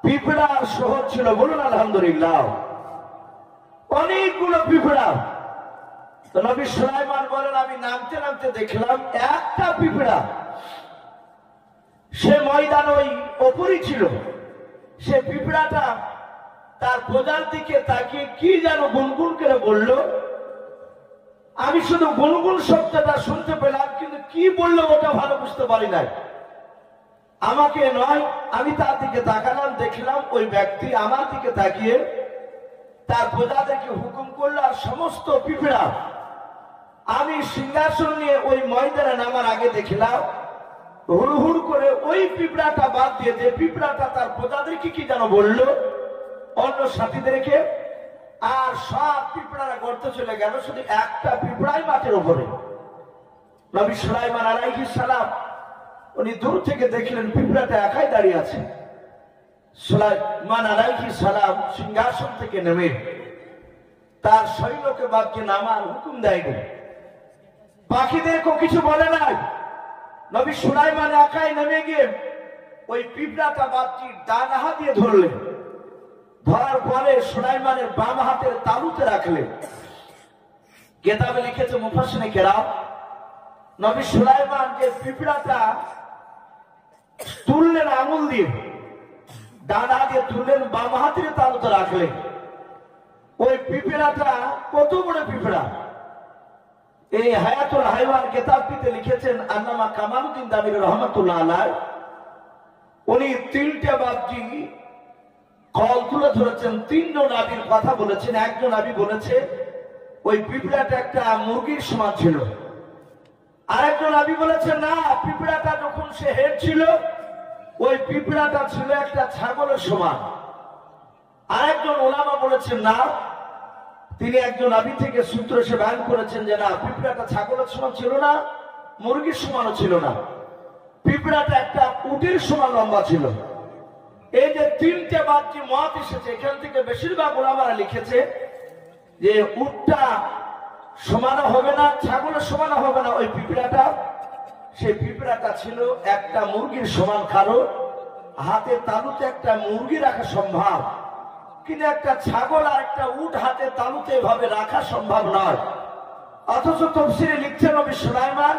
পিঁপড়ার শহর ছিল, বলুন আলহামদুলিল্লাহ, অনেকগুলো পিঁপড়া। তো নবী সুলাইমান বলেন, আমি নামতে নামতে দেখলাম একটা পিঁপড়া সে ময়দান ওই ওপরই ছিল। সে পিঁপড়াটা তার প্রজার দিকে তাকিয়ে কি যেন গুনগুন করে বলল। আমি শুধু গুনগুন শব্দটা শুনতে পেলাম, কিন্তু কি বললো ওটা ভালো বুঝতে পারি নাই। আমাকে নয়, আমি তার দিকে তাকালাম, দেখলাম ওই ব্যক্তি আমার দিকে তাকিয়ে তার প্রজাদেরকে হুকুম করলো। আর সমস্ত পিঁপড়া আমি সিংহাসন নিয়ে ওই ময়দানে নামার আগে দেখলাম হুড় হুড় করে ওই পিঁপড়াটা বাদ দিয়ে যে পিঁপড়াটা তার প্রজাদেরকে কি যেন বললো অন্য সাথীদেরকে, আর সব পিঁপড়ারা গর্তে চলে গেল, শুধু একটা পিঁপড়াই মাটির উপরে। নবী সুলাইমান আলাইহিস সালাম উনি দূর থেকে দেখলেন পিঁপড়াটা একাই দাঁড়িয়ে আছে। সুলাইমান আলাইহিস সালাম সিংহাসন থেকে নেমে তার সৈন্যকে বাদকে নামার হুকুম দেয়নি, পাখিদেরকেও কিছু বলে নাই। নবী সুলাইমান একাই নেমে গিয়ে ওই পিঁপড়াটা বাদটি ডান হাত দিয়ে ধরলেন, ধরার পরে সুলাইমানের বাম হাতের তালুতে রাখলেন। কিতাবে লিখেছে মুফাসসিরিনে কেরাম, নবী সুলাইমান যে পিঁপড়াটা তুললেন আঙুল দিয়ে, ডান হাত দিয়ে তুললেন, বাম হাতের তালুতে রাখলেন। ওই পিঁপড়াটা কত বড় পিঁপড়া! এই হায়াতুল হাইওয়ান কিতাবটিতে লিখেছেন আল্লামা কামালউদ্দিন দামির রহমাতুল্লাহ আলাইহি, উনি 3টে বাবজি কল তুলে ধরেছেন। তিনজন নবীর কথা বলেছেন। একজন নবী বলেছে ওই পিঁপড়াটা একটা মুরগির সমান ছিল। আরেকজন নবী বলেছে না, পিঁপড়াটা যখন সে হেড ছিল ওই পিঁপড়াটা ছিল একটা ছাগলের সমান। আরেকজন ওলামা বলেছেন না, তিনি একজন নবী থেকে সূত্র সে বয়ান করেছেন যে না, পিঁপড়াটা ছাগলের সমান ছিল না, মুরগির সমানও ছিল না, পিঁপড়াটা একটা উটের সমান লম্বা ছিল। এই যে তিনটে বাদটি মত এসেছে, এখান থেকে বেশিরভাগ ওলামারা লিখেছে যে উটটা সমান হবে না, ছাগলের সমান হবে না ওই পিঁপড়াটা। সেই পিঁপড়াটা ছিল একটা মুরগির সমান, কারো হাতে তালুতে একটা মুরগি রাখা সম্ভব, কিন্তু একটা ছাগল আর একটা উট হাতে তালুতে এভাবে রাখা সম্ভব নয়। অথচ তাফসীরে লিখছেন নবী সুলাইমান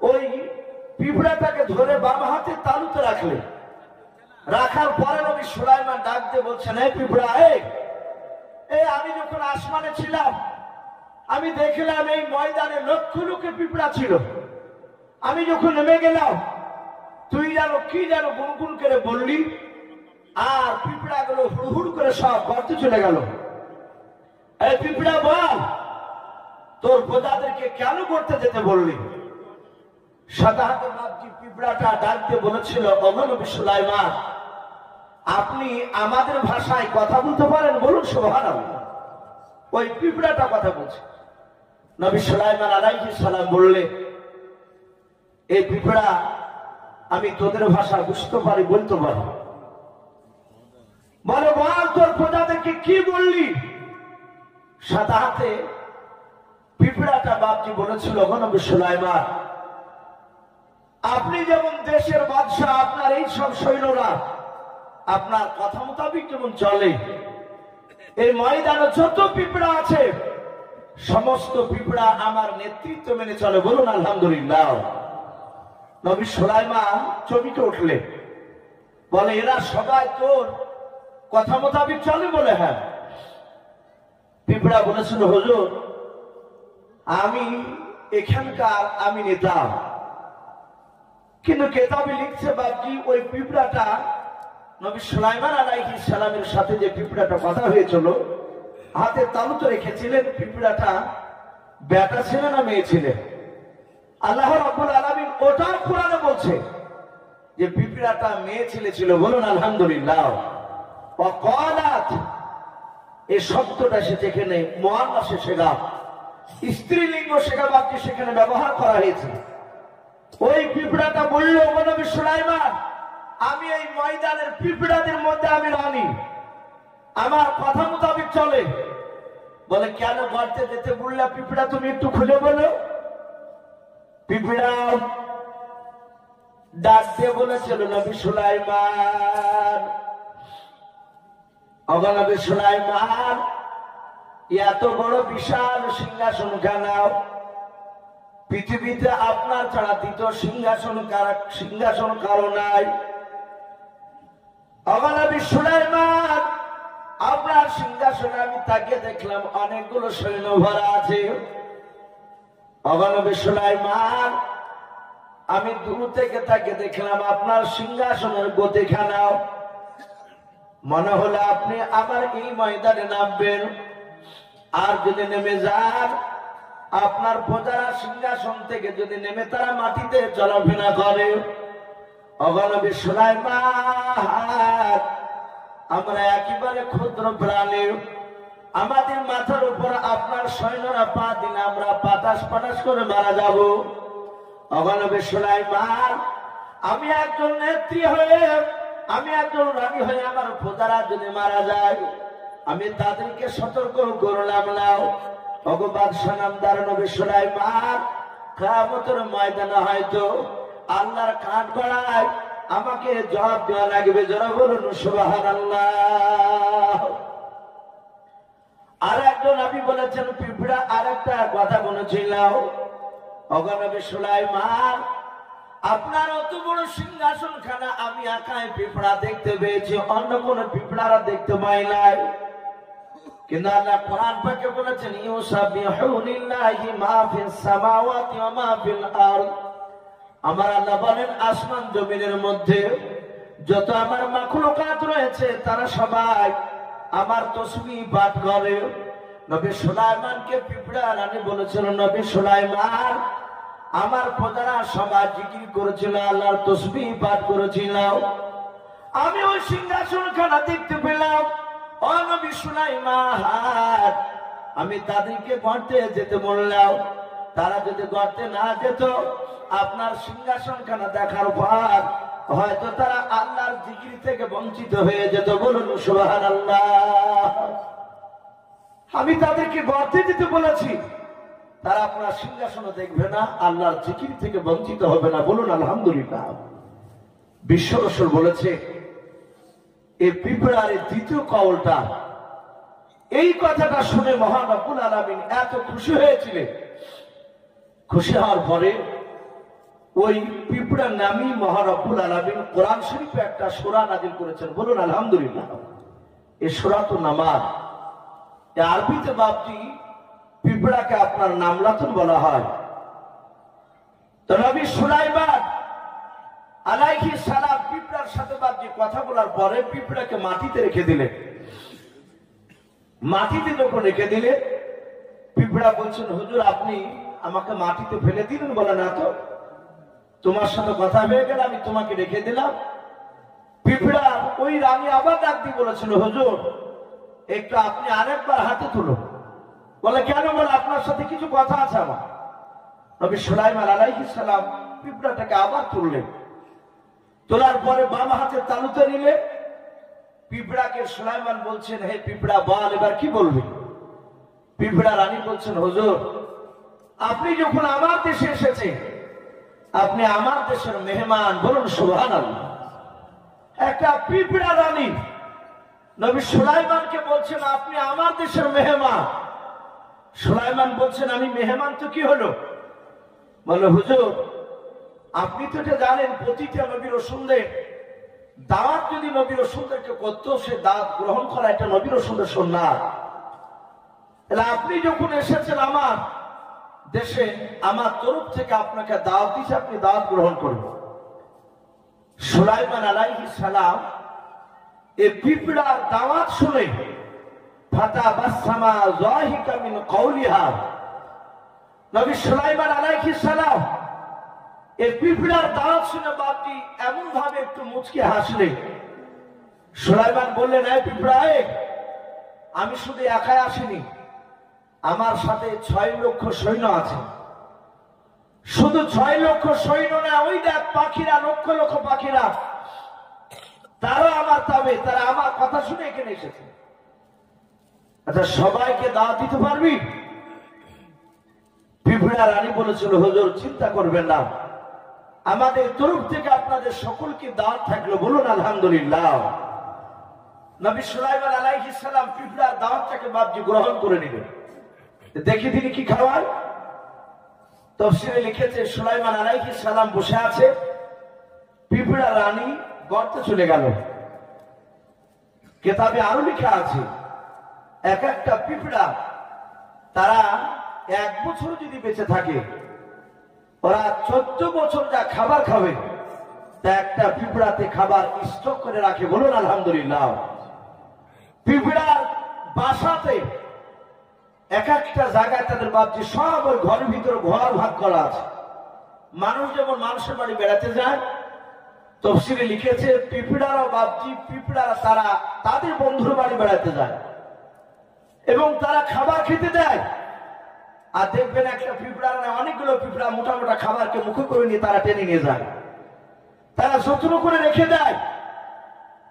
ওই পিঁপড়াটাকে ধরে বাম হাতে তালুতে রাখলেন। রাখার পরে নবী সুলাইমান ডাক দিয়ে বলছেন, এই পিঁপড়া, এই আমি যখন আসমানে ছিলাম আমি দেখলাম এই ময়দানে লক্ষ লক্ষ পিঁপড়া ছিল। আমি যখন নেমে গেলাম তুই যেন কি যেন গুনগুন করে বললি, আর পিঁপড়া গুলো হুড় করে সব গর্তে চলে গেল। এই পিঁপড়া বল, তোর প্রজাদেরকে কেন করতে যেতে বললি? সাধারণত বাপজি পিঁপড়াটা ডাক দিয়ে বলেছিল, ওগো নবী সুলাইমান, আপনি আমাদের ভাষায় কথা বলতে পারেন? বলুন সুবহানাল্লাহ। ওই পিঁপড়াটা কথা বলছে। নবী সুলাইমান আলাইহিস সালাম বললে, এই পিঁপড়া, আমি তোদের ভাষা বুঝতে পারি, বলতে পারি। বলে, বল তোর প্রজাদেরকে কি বললি? সাদা হাতে পিঁপড়াটা বাপজি বলেছিল, ওগো নবী সুলাইমান, আপনি যেমন দেশের বাদশাহ, আপনার এই সব সৈন্যরা আপনার কথা মোতাবেক যেমন চলে, এই ময়দানে যত পিঁপড়া আছে সমস্ত পিঁপড়া আমার নেতৃত্ব মেনে চলে। বলুন আলহামদুলিল্লাহ। নবী সুলাইমান চমকে উঠলেন, বলে, এরা সবাই তোর কথা মোতাবেক চলে? বলে, হ্যাঁ। পিঁপড়া বলেছিল, হুজুর, আমি এখানকার আমি নেতা, কিন্তু কেতাবে লিখছে বাপজি ওই পিঁপড়াটা নবী সুলাইমান আলাইহিস সালামের সাথে যে পিঁপড়াটা কথা হয়েছিল হাতে তালুতে রেখেছিলেন, পিঁপড়াটা বেটা ছিল না মেয়ে ছিলেন? আল্লাহ রাব্বুল আলামিন ওটা কোরআনে বলছে যে পিঁপড়াটা মেয়ে ছেলে ছিল। বলুন আলহামদুলিল্লাহ। ওয়াকালাত, এই শব্দটা সেখানে মুআন্নাস শেখা, স্ত্রীলিঙ্গ শেখা বাক্যে সেখানে ব্যবহার করা হয়েছে। ওই পিঁপড়াটা বলল, ওগো নবী সুলাইমান, আমি এই ময়দানের পিঁপড়াদের মধ্যে আমি রানী, আমার কথা মোতাবেক চলে। বলে, কেন গর্তে যেতে বললা পিঁপড়া, তুমি একটু খুলে বলো। পিঁপড়া ডাক দিয়ে বলেছিল, নবী সুলাইমান, ওগো নবী সুলাইমান, এত বড় বিশাল সিংহাসন খানাও, পৃথিবীতে আপনার ছাড়া দ্বিতীয় সিংহাসন কারো নাই। ওগো নবী সুলাইমান, আপনার সিংহাসনে আমি তাকিয়ে দেখলাম অনেকগুলো সৈন্য ভরা আছে। ওগো নবী সুলাইমান, আমি দূর থেকে তাকিয়ে দেখলাম আপনার সিংহাসনের গতিখানাও, মনে হলো আপনি আমার এই ময়দানে নামবেন, আর যদি নেমে যান আপনার প্রজারা সিংহাসন থেকে যদি নেমে তারা মাটিতে চলাফেরা করে। ওগো নবী সুলাইমান, আমরা একেবারে ক্ষুদ্র প্রাণী, আমাদের মাথার উপর আপনার সৈন্যরা পা দিলে আমরা পাটাস পাটাস করে মারা যাব। ওগো নবী সুলাইমান, আমি একজন নেত্রী হয়ে, আমি একজন রানী হয়ে আমার প্রজারা যদি মারা যায় আমি তাদেরকে সতর্ক করলাম না। ওগো বাদশা নামদার নবী সুলাইমান, কিয়ামতের ময়দানে হয়তো আল্লাহর কাঠ গড়ায় আমাকে জবাব দেওয়া লাগবে। যারা বলুন সুবহানাল্লাহ। আর একজন নবী বলেছেন, পিঁপড়া আর একটা কথা বলেছিল, ওগো নবী সুলাইমান, আপনার অত বড় সিংহাসন খানা আমি একাই পিঁপড়া দেখতে পেয়েছি, অন্য কোন পিঁপড়ারা দেখতে পাই নাই। কিন্তু আল্লাহ কোরআন পাকে বলেছেন, ইউসাবিহু লিল্লাহি মা ফিস সামাওয়াতি ওয়া মা ফিল আরদ। আমার আল্লাহ বলেন, আসমান জমিনের মধ্যে যত আমার মাখলুকাত রয়েছে তারা সবাই আমার তাসবিহ পাঠ করে। নবী সুলাইমানকে পিঁপড়া রানী বলেছিল, নবী সুলাইমান আমার প্রজারা সবাই জিকির করেছিল, আল্লাহর তাসবিহ পাঠ করেছিল। আমি ওই সিংহাসনখানা দেখতে পেলাম। ও নবী সুলাইমান, আমি তাদেরকে গর্তে যেতে বললাম। তারা যদি গর্তে না যেত, আপনার সিংহাসনখানা দেখার পর হয়তো তারা আল্লাহর জিকির থেকে বঞ্চিত হয়ে যেত। বলুন সুবহানাল্লাহ। আমি তাদেরকে গর্তে যেতে বলেছি, তারা আপনার সিংহাসনে দেখবে না, আল্লাহর জিকির থেকে বঞ্চিত হবে না। বলুন আলহামদুলিল্লাহ। বিশ্ব রাসূল বলেছে, এই পিঁপড়ার দ্বিতীয় কওলটা, এই কথাটা শুনে মহান রব্বুল আলামিন এত খুশি হয়েছিলেন। খুশি হওয়ার পরে ওই পিঁপড়ার নামই মহান রব্বুল আলামিন কোরআন শরীফে একটা সূরা নাযিল করেছেন। বলুন আলহামদুলিল্লাহ। এই সূরাতুন নামাল, এই আরবিতে বাপটি পিঁপড়াকে আপনার নামলাতুন বলা হয়। তো নবী সুলাইমান আলাইহিস সালাম পিঁপড়ার সাথে বাপটি কথা বলার পরে পিঁপড়াকে মাটিতে রেখে দিলেন। মাটিতে যখন রেখে দিলে, পিঁপড়া বলছেন, হুজুর আপনি আমাকে মাটিতে ফেলে দিলেন? বলে না তো, তোমার সাথে কথা হয়ে গেল, আমি তোমাকে রেখে দিলাম। পিঁপড়া ওই রানী আবার ডাক দিয়ে বলেছিল, হুজুর একটু আপনি আরেকবার হাতে তুলুন। বলে কেন? বলে আপনার সাথে কিছু কথা আছে আমার। নবী সুলাইমান আলাইহিস সালাম পিঁপড়াটাকে আবার তুললেন। তোলার পরে বাম হাতে তালুতে নিলে পিঁপড়াকে সুলাইমান বলছেন, হে পিঁপড়া বল এবার কি বলবি? পিঁপড়া রানী বলছেন, হুজুর আপনি যখন আমার দেশে এসেছেন, আপনি আমার দেশের মেহমান। বলুন সুবহানাল্লাহ। একটা পিঁপড়া রানী নবী সুলাইমানকে বলছেন, আপনি আমার দেশের মেহমান। সুলাইমান বলছেন, আমি মেহমান তো কি হলো? বলে হুজুর আপনি তো এটা জানেন, প্রতিটা নবী রাসূলদের দাওয়াত যদি নবী রাসূলদেরকে করতো, সে দাওয়াত গ্রহণ করা এটা নবী রাসূলদের সুন্নাত। তাহলে আপনি যখন এসেছেন আমার দেশে, আমার তরফ থেকে আপনাকে দাওয়াত দিয়েছে, আপনি দাওয়াত গ্রহণ করবেন। সুলাইমান আলাইহিস সালাম এই পিঁপড়ার দাওয়াত শুনে ফাতাবাসসামা যাহিকা মিন কওলিহা, নবী সুলাইমান আলাইহিস সালাম এই পিঁপড়ার দাওয়াত শুনে বাপটি এমন ভাবে একটু মুচকে হাসলেন। সুলাইমান বললেন, এই পিঁপড়া, আমি শুধু একাই আসিনি, আমার সাথে 6 লক্ষ সৈন্য আছে। শুধু 6 লক্ষ সৈন্য না, ওই দেখ পাখিরা, লক্ষ লক্ষ পাখিরা, তারা আমার তাবে, তারা আমার কথা শুনে এখানে এসেছে। আচ্ছা সবাইকে দাওয়াত দিতে পারবি? পিঁপড়া রানী বলেছিল, হুজুর চিন্তা করবেন না, আমাদের তরফ থেকে আপনাদের সকলকে দাওয়াত থাকলো। বলুন আলহামদুলিল্লাহ। নবী সুলাইমান আলাইহিস সালাম পিঁপড়ার দাওয়াতটাকে বাপজি গ্রহণ করে নিলেন। দেখি তিনি কি খাওয়ার। তাফসীরে লিখেছে, সুলাইমান আলাইহিস সালাম বসে আছে, পিঁপড়া রানী গর্তে চলে গেল। কিতাবে আরো লেখা আছে, এক একটা পিঁপড়া তারা 1 বছর যদি বেঁচে থাকে, ওরা 14 বছর যা খাবার খাবে, তা একটা পিঁপড়াতে খাবার স্টক করে রাখে। বলুন আলহামদুলিল্লাহ। পিঁপড়ার বাসাতে এক একটা জায়গায় তাদের বাপজি সব ওই ঘরের ভিতরে ঘর ভাগ করা আছে। মানুষ যেমন মানুষের বাড়ি বেড়াতে যায়, তাফসীরে লিখেছে পিঁপড়ারা বাপজি, পিঁপড়ারা তারা তাদের বন্ধুর বাড়ি বেড়াতে যায় এবং তারা খাবার খেতে দেয়। আর দেখবেন একটা পিঁপড়া না, অনেকগুলো পিঁপড়া মোটা মোটা খাবারকে মুখে করে নিয়ে তারা টেনে নিয়ে যায়, তারা যত্ন করে রেখে দেয়।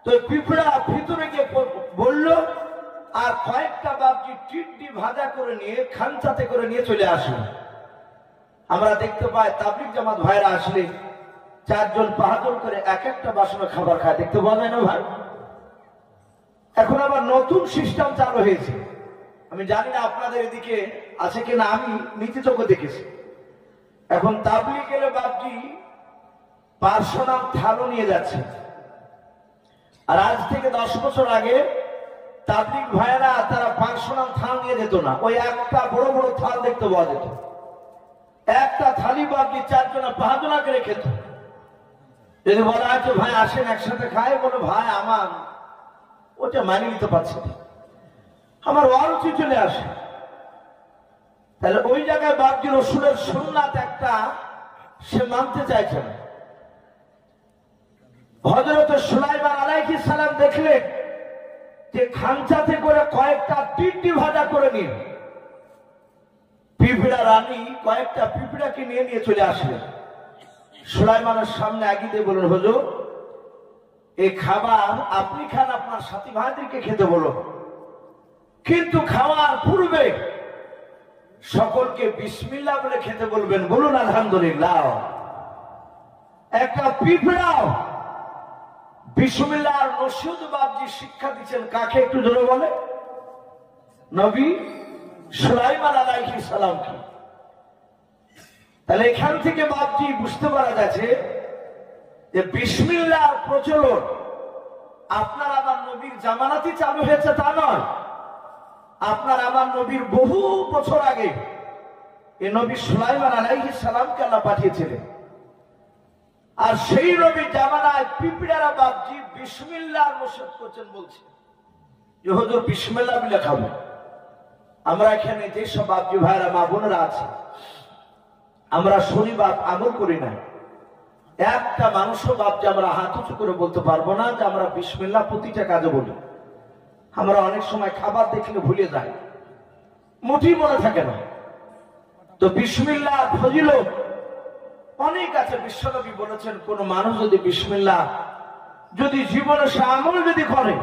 তো পিঁপড়া ভিতরে গিয়ে বলল, আর কয়েকটা বাপজি টিড্ডি ভাজা করে নিয়ে খানচাতে করে নিয়ে চলে আসলো। আমরা দেখতে পাই তাবলীগ জামাত ভাইরা আসলে 4 জন 5 জন করে এক একটা বাসনে খাবার খায়, দেখতে পাওয়া যায় না ভাই? এখন আবার নতুন সিস্টেম চালু হয়েছে, আমি জানি না আপনাদের এদিকে আছে কিনা, আমি নিজে চোখে দেখেছি। এখন তাবলীগ গেলে বাপজি পার্সোনাল থালও নিয়ে যাচ্ছে। আর আজ থেকে 10 বছর আগে তাবলীগ ভাইরা তারা পার্সোনাল থাল নিয়ে যেত না, ওই একটা বড় বড় থাল দেখতে পাওয়া যেত। একটা থালি বাপজি 4 জনা 5 জনা করে খেত। যদি বলা হয় ভাই আসেন একসাথে খাই, বলো ভাই আমার ওটা মানিয়ে নিতে পারছে না, আমার অরুচি চলে আসে। তাহলে ওই জায়গায় বাপজি রসুলের সুন্নাত একটা সে মানতে চাইছে না। হযরত সুলাইমান আলাইহিস সালাম দেখলেন যে খাঞ্চাতে করে কয়েকটা টিটি ভাজা করে নিয়ে পিঁপড়া রানী কয়েকটা পিঁপড়াকে নিয়ে নিয়ে চলে আসলেন। সুলাইমানের সামনে আগিয়ে দিয়ে বললেন, হুজুর এই খাবার আপনি খান, আপনার সাথী ভাইদেরকে খেতে বলো, কিন্তু খাওয়ার পূর্বে সকলকে বিসমিল্লাহ বলে খেতে বলবেন। বলুন আলহামদুলিল্লাহ। একটা পিঁপড়াও বিসমিল্লাহ আর নসিহত বাপজি শিক্ষা দিচ্ছেন কাকে, একটু জোরে বলে? নবী সুলাইমান আলাইহিস সালামকে। তাহলে এখান থেকে বাপজি বুঝতে পারা যাচ্ছে যে বিসমিল্লাহর প্রচলন আপনার আমার নবীর জামানাতে চালু হয়েছে তা নয়, আপনার আমার নবীর বহু বছর আগে এই নবী সুলাইমান আলাইহিস সালামকে আল্লাহ পাঠিয়েছিলেন। আর সেই নবীর জামানায় পিঁপড়ারা বাপজি বিসমিল্লাহর নসিহত করছেন, বলছে যে হুজুর বিসমিল্লাহ বলে খাবো। আমরা এখানে যেসব বাপজি ভাইরা মা বোনেরা আছে, আমরা শনিবার আমল করি না, একটা মানুষও বাপজি আমরা হাত উঁচু করে বলতে পারবো না যে আমরা বিসমিল্লাহ প্রতিটা কাজে বলি। আমরা অনেক সময় খাবার দেখলে ভুলে যাই, মোটেই মনে থাকে না। তো বিসমিল্লাহ ফজিলত অনেক আছে। বিশ্বনবী বলেছেন কোন মানুষ যদি বিসমিল্লাহ যদি জীবনে সে আমল যদি করে,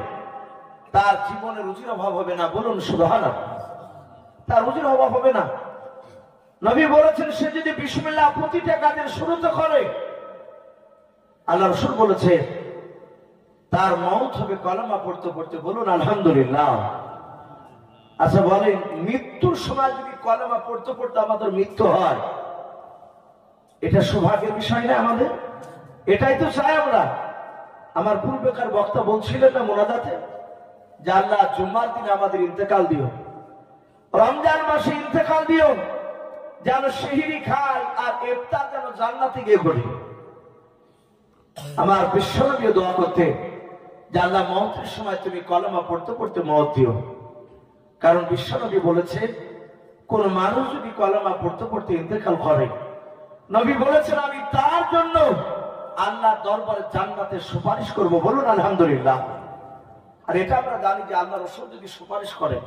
তার জীবনে রুজির অভাব হবে না। বলুন সুবহানাল্লাহ। তার রুজির অভাব হবে না। নবী বলেছেন সে যদি বিসমিল্লাহ প্রতিটা কাজের শুরুতে করে, আল্লাহ রাসূল বলেছে তার মওত হবে কলেমা পড়তে পড়তে। বলুন আলহামদুলিল্লাহ। আচ্ছা বলেন, মৃত্যুর সময় যদি কলেমা পড়তে পড়তে আমাদের মৃত্যু হয়, এটা সৌভাগ্যের বিষয় না আমাদের? এটাই তো চাই আমরা। আমার পূর্বেকার বক্তা বলছিলেন না মোনাজাতে যে আল্লাহ জুম্মার দিনে আমাদের ইন্তেকাল দিও, রমজান মাসে ইন্তেকাল দিও, যেন সেহরি খাই আর ইফতার যেন জান্নাতে গিয়ে করি। আমার বিশ্বনবী দোয়া করতে যে আল্লাহ মওতের সময় তুমি কলেমা পড়তে পড়তে মওত দিও। কারণ বিশ্বনবী বলেছে কোন মানুষ যদি কলেমা পড়তে পড়তে ইন্তেকাল করে, নবী বলেছেন আমি তার জন্য আল্লাহ দরবারে জান্নাতে সুপারিশ করব। বলুন আলহামদুলিল্লাহ। আর এটা আমরা জানি যে আল্লাহ রাসূল যদি সুপারিশ করে,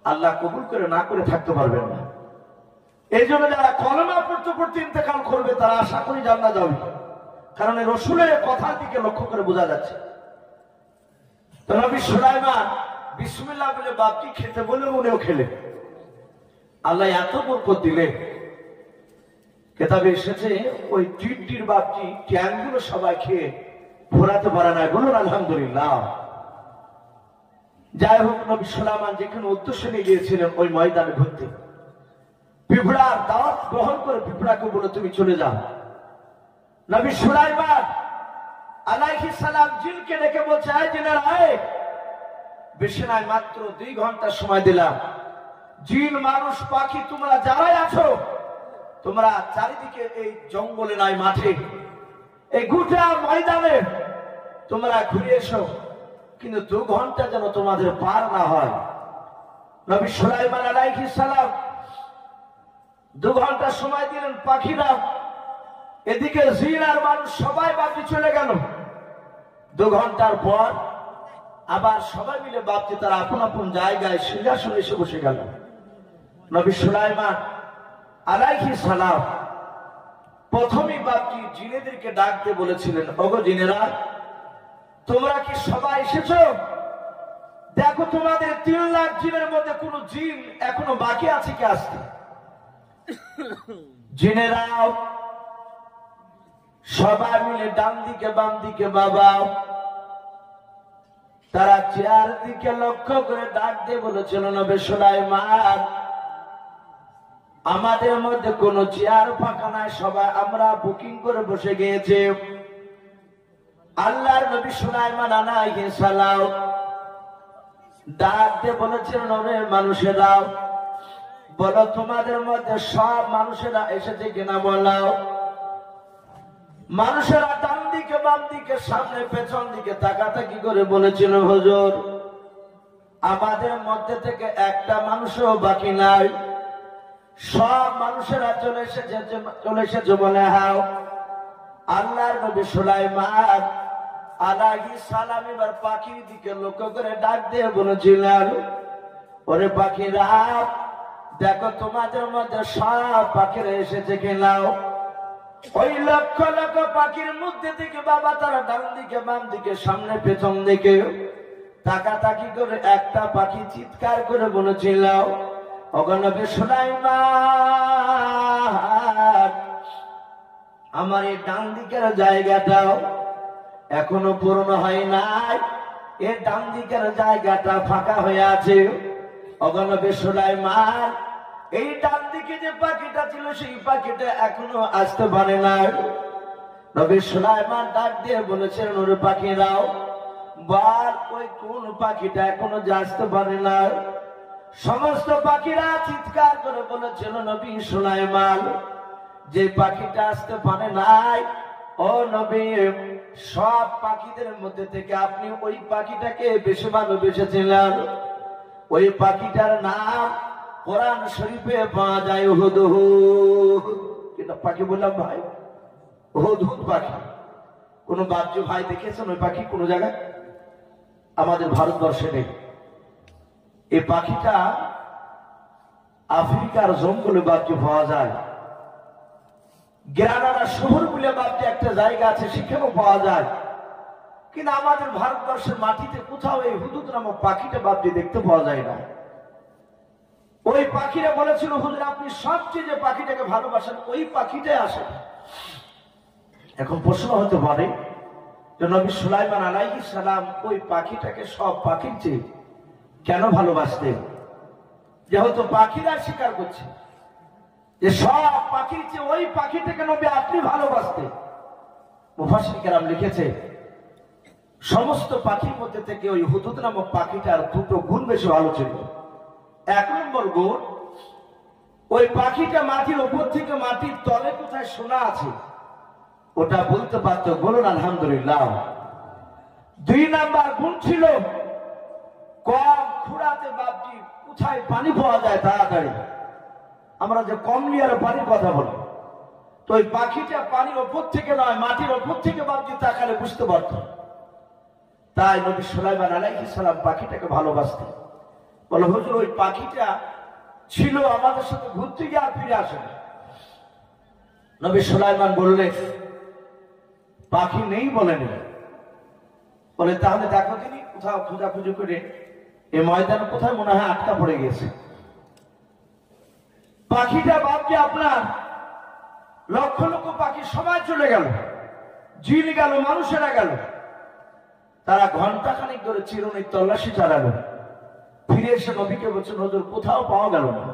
আল্লাহ কবুল করে না করে থাকতে পারবেন না। এই জন্য যারা কলেমা পড়তে পড়তে ইন্তেকাল করবে তারা আশা করি জান্নাত যাবে, কারণ এই রাসূলের কথার দিকে লক্ষ্য করে বোঝা যাচ্ছে। তো নবী সুলাইমান বিসমিল্লাহ বলে বাপটি খেতে বলে উনিও খেলেন। আল্লাহ এত বরকত দিলেন, কেতাবে এসেছে ওই টিটির বাপটি ট্যাংগুলো সবাই খেয়ে ঘোরাতে পারে না। বলুন আলহামদুলিল্লাহ। যাই হোক, নবী সুলাইমান যেখানে উদ্দেশ্যে নিয়ে গিয়েছিলেন ওই ময়দানে ঘুরতে, পিঁপড়ার দাওয়াত গ্রহণ করে পিঁপড়াকে বলে তুমি চলে যাও। নবী সুলাইমান আলাইহিস সালাম জিনকে ডেকে বলছে, আয় জিনেরা আয়, বেশি নাই মাত্র 2 ঘন্টা সময় দিলাম। জিন মানুষ পাখি তোমরা যারাই আছো, তোমরা চারিদিকে এই জঙ্গলে নাই মাঠে এই গোটা ময়দানে তোমরা ঘুরে এসো, কিন্তু 2 ঘন্টা যেন তোমাদের পার না হয়। নবী সুলাইমান আলাইহিস সালাম 2 ঘন্টা সময় দিলেন। পাখিরা এদিকে জিন আর মানুষ সবাই বাকি চলে গেল। 2 ঘন্টার পর আবার সবাই মিলে বাপজি তার আপন আপন জায়গায় সিংহাসনে এসে বসে গেল। নবী সুলাইমান আলাইহিস সালাম প্রথমেই বাপজি জিনেদেরকে ডাক দিয়ে বলেছিলেন, ওগো জিনেরা, তোমরা কি সবাই এসেছো? দেখো তোমাদের 3 লাখ জিনের মধ্যে কোন জিন এখনো বাকি আছে কি আসতে? জিনেরাও সবাই মিলে ডান দিকে বাম দিকে বাবা তারা চারদিকে লক্ষ্য করে ডাক দিয়ে বলেছিল, নবী সুলাইমান, আমাদের মধ্যে কোন চেয়ার ফাঁকা নাই, সবাই আমরা বুকিং করে বসে গিয়েছে। আল্লাহর নবী সুলাইমান আলাইহিস সালাম ডাক দিয়ে বলেছিলেন, ওরে মানুষেরা, বলো তোমাদের মধ্যে সব মানুষেরা এসেছে কিনা বলাও। মানুষেরা ডান দিকে বাম দিকে সামনে পেছন দিকে তাকাতাকি করে বলেছিল, হুজুর আমাদের মধ্যে থেকে একটা মানুষও বাকি নাই, সব মানুষেরা চলে এসেছে বলে। হাও আল্লাহর নবী সুলাইমান আলাইহিস সালাম এবার পাখির দিকে লক্ষ্য করে ডাক দিয়ে বলেছিলেন, ওরে পাখিরা দেখো তোমাদের মধ্যে সব পাখিরা এসেছে কিনা। ওই লক্ষ লক্ষ পাখির মধ্যে থেকে বাবা তারা ডান দিকে বাম দিকে সামনে পেছন দিকে তাকাতাকি করে একটা পাখি চিৎকার করে বলেছিল, ওগো নবী সুলাইমান আমার এই ডান দিকের জায়গাটাও এখনো পূর্ণ হয় নাই, এই ডান দিকের জায়গাটা ফাঁকা হয়ে আছে। ওগো নবী সুলাইমান এই ডান দিকে যে পাখিটা ছিল সেই পাখিটা এখনো আসতে পারে না। নবী সুলাইমান ডাক দিয়ে বলেছিলেন, ওরে পাখিরাও বল ওই কোন পাখিটা এখনো আসতে পারে না। সমস্ত পাখিরা চিৎকার করে বলেছিল, নবী সুলাইমান যে পাখিটা আসতে পারে নাই, ও নবী সব পাখিদের মধ্যে থেকে আপনি ওই পাখিটাকে বেশি ভালোবেসেছিলেন। ওই পাখিটার নাম কোরআন শরীফে পাওয়া যায় হুদহুদ। কিন্তু পাখি বললাম ভাই, হুদহুদ পাখি কোন বাহ্য ভাই দেখেছেন ওই পাখি কোন জায়গায়? আমাদের ভারতবর্ষে নেই। এই পাখিটা আফ্রিকার জঙ্গলে বাহ্য পাওয়া যায়, গ্রানাডা শহর বলে বাহ্য একটা জায়গা আছে সেখানেও পাওয়া যায়, কিন্তু আমাদের ভারতবর্ষের মাটিতে কোথাও এই হুদহুদ নামক পাখিটা বাহ্য দেখতে পাওয়া যায় না। ওই পাখিরা বলেছিল, হুজুর আপনি সবচেয়ে যে পাখিটাকে ভালোবাসেন ওই পাখিটাই আসে। এখন প্রশ্ন হতে পারে যে নবী সুলাইমান আলাইহিস সালাম ওই পাখিটাকে সব পাখির চেয়ে কেন ভালোবাসতেন? যেহেতু পাখিরা স্বীকার করছে যে সব পাখির চেয়ে ওই পাখিটাকে নবী আপনি ভালোবাসতেন। মুফাসসির কেরাম লিখেছে সমস্ত পাখির মধ্যে থেকে ওই হুদহুদ নামক পাখিটার দুটো গুণ বেশি ভালো ছিল। এক নম্বর গুণ, ওই পাখিটা মাটির উপর থেকে মাটির তলে কোথায় সোনা আছে ওটা বলতে পারত, বলুন আলহামদুলিল্লাহ। দুই নাম্বার গুণ ছিল কম খুঁড়াতে বাপজি কোথায় পানি পাওয়া যায় তাড়াতাড়ি। আমরা যে কমলিয়ার পানির কথা বলি, তো ওই পাখিটা পানির ওপর থেকে নয় মাটির ওপর থেকে বাপজি তাকালে বুঝতে পারত। তাই নবী সুলাইমান আলাইহিস সালাম পাখিটাকে ভালোবাসতেন। বলে হুজুর ওই পাখিটা ছিল আমাদের সাথে ঘুরতে গিয়ে আর ফিরে আসে। নবী সুলাইমান বললেন পাখি নেই বলেনি। বলে তাহলে দেখো তিনি কোথাও খোঁজাখুঁজি করে এই ময়দান কোথায় মনে হয় আটকা পড়ে গেছে। পাখিটা ভাবছে আপনার লক্ষ লক্ষ পাখি সবাই চলে গেল, জিন গেল, মানুষেরা গেল, তারা ঘন্টা খানিক ধরে চিরুনি তল্লাশি চালালো, ফিরে এসে নবীকে বলছেন হুজুর কোথাও পাওয়া গেল না।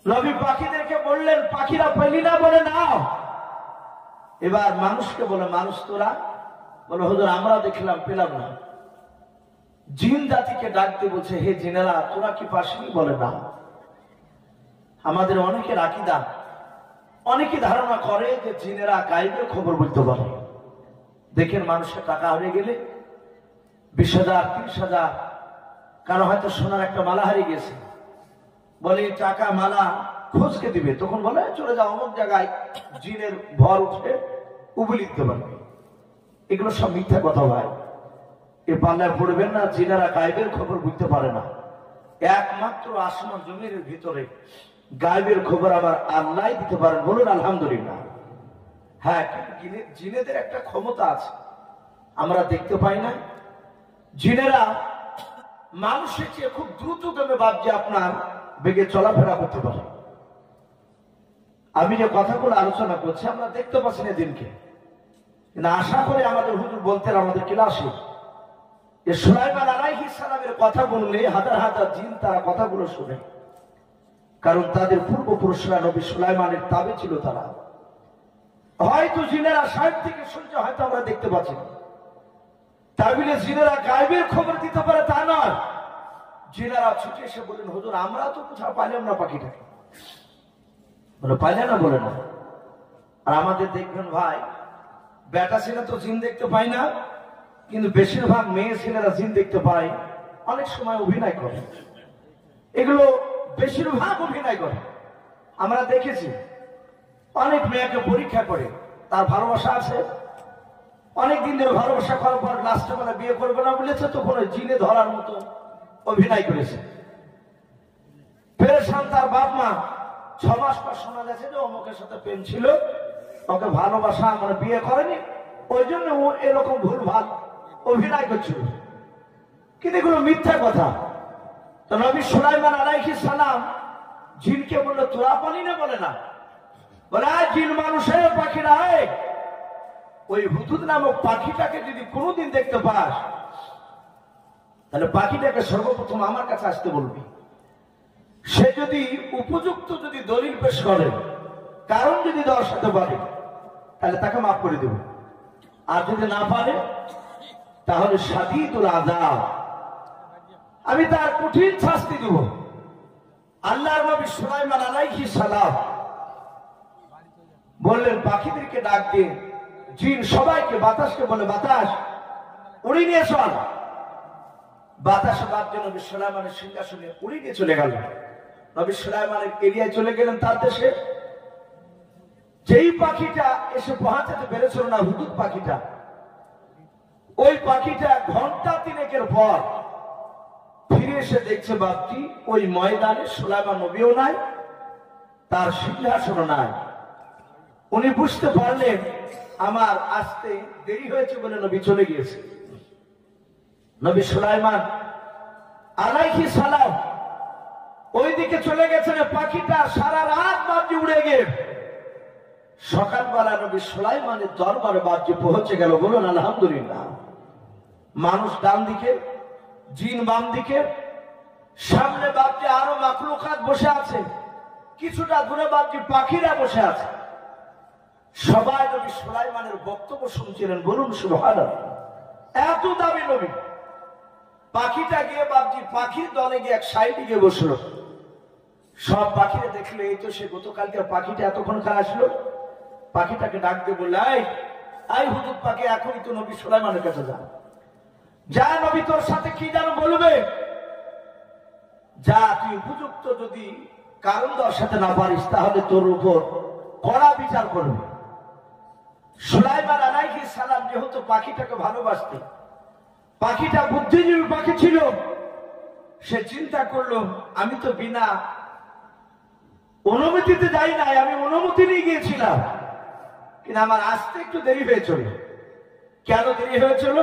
নবী পাখিদেরকে বললেন পাখিরা পেলি না? বলে নাও। এবার মানুষকে বলে মানুষ তোরা? বলে হুজুর আমরা দেখলাম পেলাম না। জিন জাতিকে ডাকতে বলছে হে জিনেরা তোরা কি পাসনি? বলে না। আমাদের অনেকের আকীদা, অনেকে ধারণা করে যে জিনেরা গায়েবের খবর বলতে পারে। দেখেন মানুষের টাকা হারিয়ে গেলে 20,000 30,000, কারো হয়তো সোনার একটা মালা হারিয়ে গেছে, বলে টাকা মালা খোঁজকে দিবে, তখন বলে চলে যাও অমুক জায়গায় জিনের ভর উঠে উবু লিখতে পারবে। এগুলো সব মিথ্যা কথা ভাই, এ পাল্লায় পড়বেন না। জিনেরা গায়েবের খবর বুঝতে পারে না, একমাত্র আসমান জমির ভিতরে গায়েবের খবর আবার আল্লাহ দিতে পারেন, বলুন আলহামদুলিল্লাহ। হ্যাঁ, জিনেদের একটা ক্ষমতা আছে আমরা দেখতে পাই না। জিনেরা মানুষের চেয়ে খুব দ্রুতগামী ভাবছে আপনার বেগে চলাফেরা করতে পারে। আমি যে কথাগুলো আলোচনা করছি আমরা দেখতে পাচ্ছি না দিনকে, কিন্তু আশা করে আমাদের হুজুর বলতেন আমাদের ক্লাসে যে সুলাইমান আলাইহিস সালামের কথা বললে হাজার হাজার জিন তারা কথাগুলো শুনে, কারণ তাদের পূর্বপুরুষরা নবী সুলাইমানের তাবে ছিল। তারা হয়তো জিনেরা সাহেব থেকে শুনছে, হয়তো আমরা দেখতে পাচ্ছি না। তার বলে জিনেরা গায়েবের খবর দিতে পারে তা নয়। জিনেরা ছুটে এসে বলেন হুজুর আমরা তো কোথাও পাইলাম না পাখিটাকে। বলে পাইলে না? বলে না। আর আমাদের দেখবেন ভাই, বেটা ছেলে তো জিন দেখতে পায় না, কিন্তু বেশিরভাগ মেয়ে ছেলেরা জিন দেখতে পায়, অনেক সময় অভিনয় করে। এগুলো বেশিরভাগ অভিনয় করে। আমরা দেখেছি অনেক মেয়েকে পরীক্ষা করে, তার ভালোবাসা আছে, অনেকদিন ধরে ভালোবাসা করার পর লাস্টে বেলা বিয়ে করবে না বলেছে, তখন ওই জিনে ধরার মতো অভিনয় করেছে। পেরেশান তার বাপ মা। 6 মাস পর শোনা গেছে যে অমুকের সাথে প্রেম ছিল, ওকে ভালোবাসা মানে বিয়ে করেনি, ওই জন্য ও এরকম ভুলভাল অভিনয় করছিল। কিন্তু এগুলো মিথ্যা কথা। তো নবী সুলাইমান আলাইহিস সালাম জিনকে বললো, তোরা পানি না, বলে না, বলে জিন মানুষের পাখিরা, ওই হুদুদ নামক পাখিটাকে যদি কোনোদিন দেখতে পাস, তাহলে পাখিটাকে সর্বপ্রথম আমার কাছে আসতে বলবি। সে যদি উপযুক্ত যদি দলিল পেশ করে, কারণ যদি দর্শাতে পারে, তাহলে তাকে মাফ করে দেব। আর যদি না পারে, তাহলে শাদীদুল আযাব, আমি তার কঠিন শাস্তি দেব। আল্লাহর নবী সুলাইমান আলাইহিস সালাম বললেন, পাখিদেরকে ডাক দিয়ে জিন সবাইকে, বাতাসকে বলে, বাতাস উড়ি নিয়ে চল। বাতাসে বাদ্য নবী সুলাইমানের সিংহাসনে উড়ি নিয়ে চলে গেল। নবী সুলাইমানের এরিয়ায় চলে গেলেন, তার দেশে। যেই পাখিটা এসে পৌঁছাতে পেরেছিল না, হুদুদ পাখিটা, ওই পাখিটা ঘন্টা 3 পর ফিরে এসে দেখছে বাপটি ওই ময়দানে সুলাইমান নবীও নাই, তার সিংহাসনও নাই। উনি বুঝতে পারলেন আমার আসতে দেরি হয়েছে বলে নবী চলে গিয়েছে। নবী সুলাইমান আলাইহিস সালাম ওইদিকে চলে গেছেন, পাখিটা সারা রাত বাপটি উড়ে গিয়ে সকালবেলা নবী সুলাইমানের দরবারে বাপটি পৌঁছে গেল। বলুন আলহামদুলিল্লাহ। মানুষ ডান দিকে, জিন বাম দিকে, সামনে বাপটি আরো মাখলুকাত বসে আছে, কিছুটা দূরে বাপটি পাখিরা বসে আছে। সবাই নবী সুলাইমানের বক্তব্য শুনছিলেন। বলুন সুবহানাল্লাহ। এত দামি নবী। পাখিটা গিয়ে বাপজি পাখির দলে গিয়ে এক সাইডে গিয়ে বসলো। সব পাখিরা দেখলো, এই তো সে গতকালকে পাখিটা এতক্ষণ খারাপ আসলো। পাখিটাকে ডাক দিয়ে বললে, আই হুদুদ পাখি, এখনই তো নবী সুলাইমানের কাছে যা, নবী তোর সাথে কি যেন বলবে, যা, তুই উপযুক্ত যদি কারণ দর্শাতে না পারিস, তাহলে তোর উপর কড়া বিচার করবে। সুলাইমান আলাইহিস সালাম যেহেতু পাখিটাকে ভালোবাসতেন, পাখিটা বুদ্ধিজীবী পাখি ছিল, সে চিন্তা করলো, আমি তো বিনা অনুমতিতে যাই নাই, আমি অনুমতি নিয়ে গিয়েছিলাম, কিন্তু আমার আসতে একটু দেরি হয়েছিল। কেন দেরি হয়েছিল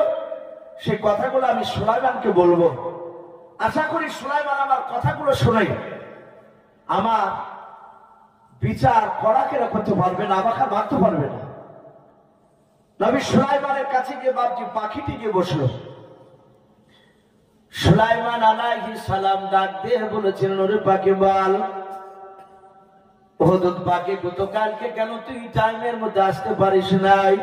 সে কথাগুলো আমি সুলাইমানকে বলবো। আশা করি সুলাইমান আমার কথাগুলো শোনাই, আমার বিচার কড়াকেরা করতে পারবে না, আমাকে মারতে পারবে না। নবী সুলাইমানের কাছে গিয়ে বাপজি পাখিটি গিয়ে বসলো। সুলাইমান আলাইহিস সালাম ডাক দিয়ে বলেছিলেন, ওরে পাখি বল, হুদুদ পাখি গতকালকে কেন তুই টাইমের মধ্যে আসতে পারিস নাই?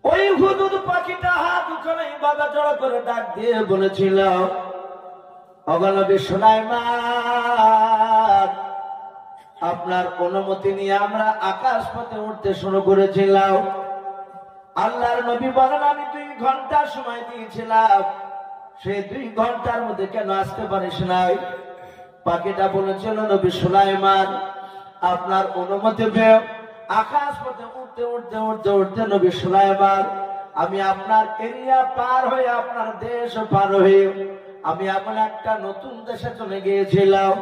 ওই হুদুদ পাখিটা হাত উঠানে বাবা জড়ো করে ডাক দিয়ে বলেছিল, ওগো নবী সুলাইমান, আপনার অনুমতি নিয়ে আমরা আকাশ পথে উঠতে শুরু করেছিলাম। আল্লাহর নবী বলেন, আমি 2 ঘন্টা সময় দিয়েছিলাম, সেই 2 ঘন্টার মধ্যে কেন আসতে পারিস নাই? পাখিটা বলেছিল, নবী সুলাইমান, আপনার অনুমতি পেয়ে আকাশ পথে উঠতে উঠতে উঠতে উঠতে নবী সুলাইমান, আমি আপনার এরিয়া পার হয়ে, আপনার দেশ পার হয়ে আমি এমন একটা নতুন দেশে চলে গিয়েছিলাম,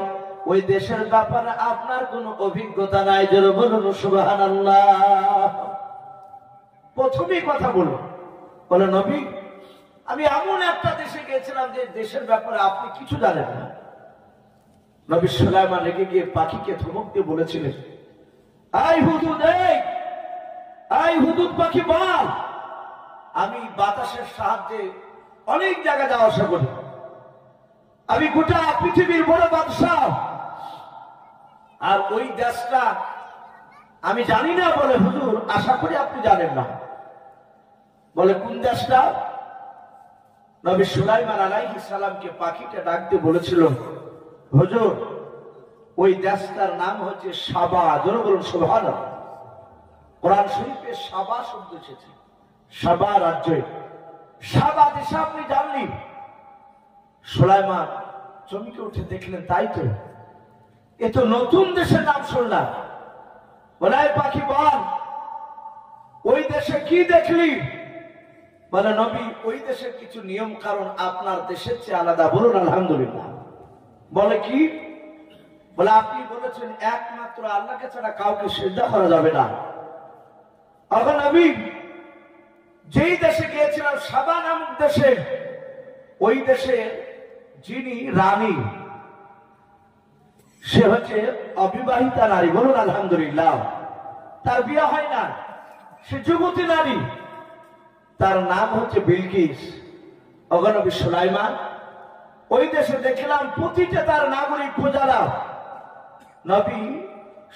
ওই দেশের ব্যাপারে আপনার কোনো অভিজ্ঞতা নাই। জোরে বলুন সুবহানাল্লাহ। প্রথমেই কথা বলে, নবী, আমি এমন একটা দেশে গিয়েছিলাম যে দেশের ব্যাপারে আপনি কিছু জানেন না। নবী সুলাইমান রেগে গিয়ে পাখিকে ধমক দিয়ে বলেছিলেন, আই হুদুদ, আই হুদুদ পাখি বল, আমি বাতাসের সাহায্যে অনেক জায়গা যাওয়া আসা করি, আমি গোটা পৃথিবীর বড় বাদশাহ, আর ওই দেশটা আমি জানি না। বলে, হুজুর, আশা করি আপনি জানেন না। বলে, কোন দেশটা? নবী সুলাইমান আলাইহিস সালামকে পাখিটা ডাক দিয়ে বলেছিল, হুজুর, ওই দেশটার নাম হচ্ছে সাবা। জোরে বলুন সুবহানাল্লাহ। কোরআন শরীফে সাবা শব্দ এসেছে, সাবা রাজ্যে, সাবা দেশে আপনি জানলি। সুলাইমান চমকে উঠে দেখলেন, তাই তো, এ তো নতুন দেশের নাম শুনলাম। বলে পাখি বল, ওই দেশে কি দেখলি? বলে নবী, ওই দেশের কিছু নিয়ম কারণ আপনার দেশের চেয়ে আলাদা। বলুন আলহামদুলিল্লাহ। বলে কি? বলে আপনি বলেছেন একমাত্র আল্লাহকে ছাড়া কাউকে সিজদা করা যাবে না। এখন নবী যেই দেশে গিয়েছিলাম, সাবা নামক দেশে, ওই দেশে যিনি রানী, সে হচ্ছে অবিবাহিতা নারী। বলুন আলহামদুলিল্লাহ। তার বিয়ে হয় না, সে যুবতী নারী, তার নাম হচ্ছে বিলকিস। নবী সুলাইমান ওই দেশে দেখলাম প্রতিটা তার নাগরিক প্রজারা নবী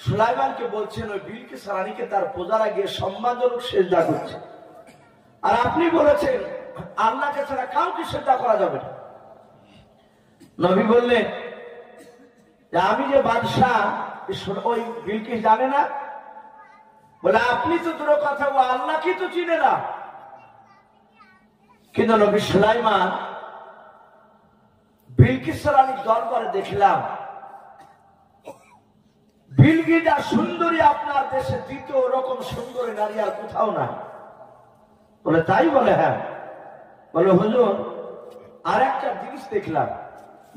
সুলাইমানকে বলছেন ওই বিলকিস রানীকে তার প্রজারা গিয়ে সম্মানজনক সিজদা করছে। আর আপনি বলেছেন আল্লাহকে ছাড়া কাউকে সিজদা করা যাবে না। নবী বললেন যে আমি যে বাদশাহ, ওই বিলকিস জানে না? বলে আপনি তো দূর কথা, ও আল্লাহকে তো চিনে না। কিন্তু নবী সুলাইমান বিলকিস রানীর দরবারে দেখলাম বিলকিসা সুন্দরী আপনার দেশে দ্বিতীয় রকম সুন্দরী নারী আর কোথাও নাই। বলে তাই? বলে হ্যাঁ। বলে হুজুর আর একটা জিনিস দেখলাম।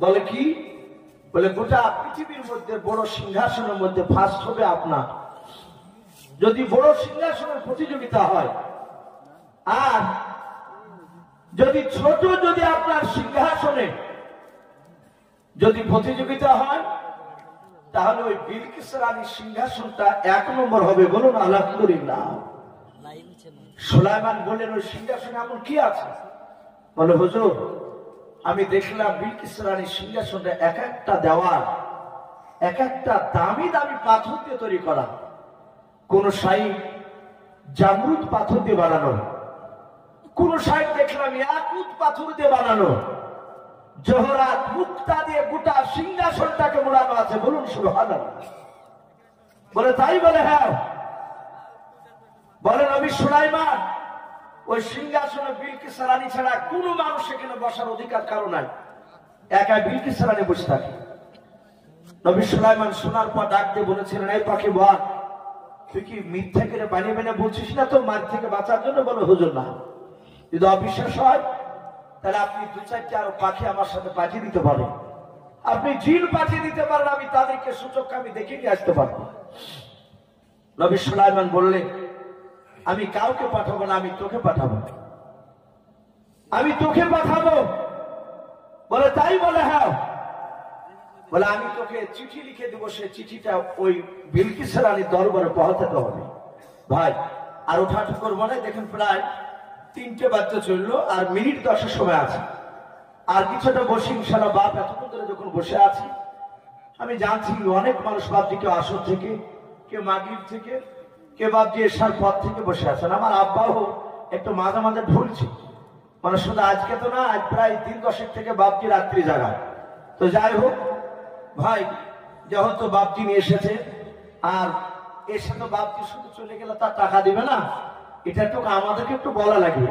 বলে কি? বলে গোটা পৃথিবীর মধ্যে বড় সিংহাসনের মধ্যে ফার্স্ট হবে আপনার। যদি বড় সিংহাসনের প্রতিযোগিতা হয়, আর যদি ছোট, যদি আপনার সিংহাসনে যদি প্রতিযোগিতা হয়, তাহলে ওই বিলকিস রানীর সিংহাসনটা 1 নম্বর হবে। বলুন আলহামদুলিল্লাহ। সুলাইমান বললেন ওই সিংহাসনে এমন কি আছে? বলে হুজুর আমি দেখলাম বিলকিস রানীর সিংহাসনটা এক একটা দেওয়াল এক একটা দামি দামি পাথর দিয়ে তৈরি করা। কোন সাইড জামরুদ পাথর দিয়ে বানানো, কোন সাইড দেখলাম ইয়াকুত পাথর দিয়ে বানানো, জহরাত মুক্তা দিয়ে গোটা সিংহাসনটাকে মোড়ানো আছে। বলুন সুবহানাল্লাহ। বলে তাই? বলে হ্যাঁ। বলে নবী সুলাইমান ওই সিংহাসনে বিলকিস রানী ছাড়া কোনো মানুষ সেখানে বসার অধিকার কারো নাই, একা বিলকিস রানী বসে থাকে। নবী সুলাইমান শোনার পর ডাক দিয়ে বলেছিলেন, এই পাখি বল, তুই কি মিথ্যা করে বানিয়ে বানিয়ে বলছিস না তোর মার থেকে বাঁচার জন্য? বলে হুজুর না, যদি অবিশ্বাস হয় তাহলে আপনি 2-4টা আরো পাখি আমার সাথে পাঠিয়ে দিতে পারেন, আপনি জিন পাঠিয়ে দিতে পারেন, আমি তাদেরকে সূচক আমি দেখে নিয়ে আসতে পারবো। নবী সুলাইমান বললেন, আমি কাউকে পাঠাবো না, আমি তোকে পাঠাবো, আমি তোকে পাঠাবো। বলে তাই? বলে হ্যাঁ। বলে আমি তোকে চিঠি লিখে দেবো, সে চিঠিটা ওই বিলকিস রানীর দরবারে পৌঁছাতে হবে। ভাই আর ওঠাঠু করবো না, দেখেন প্রায় 3টে বাজতে চললো, আর মিনিট 10-এর সময় আছে। আর কিছুটা বসে ইনশাআল্লাহ বাপ এতক্ষণ ধরে যখন বসে আছি, আমি জানছি অনেক মানুষ ভাবছি কেউ আসর থেকে, কেউ মাগরিব থেকে, কেউ ভাবছি এশার পর থেকে বসে আছেন। আমার আব্বাও একটু মাঝে মাঝে ঢুলছে, মানে শুধু আজকে তো না, আজ প্রায় 3 দশক থেকে বাপজি রাত্রি জাগায়। তো যাই হোক ভাই, যেহেতু বাপজি নিয়ে এসেছে, আর এর সাথে বাপজি শুধু চলে গেলে তার টাকা দিবে না, এটা একটু আমাদেরকে একটু বলা লাগবে।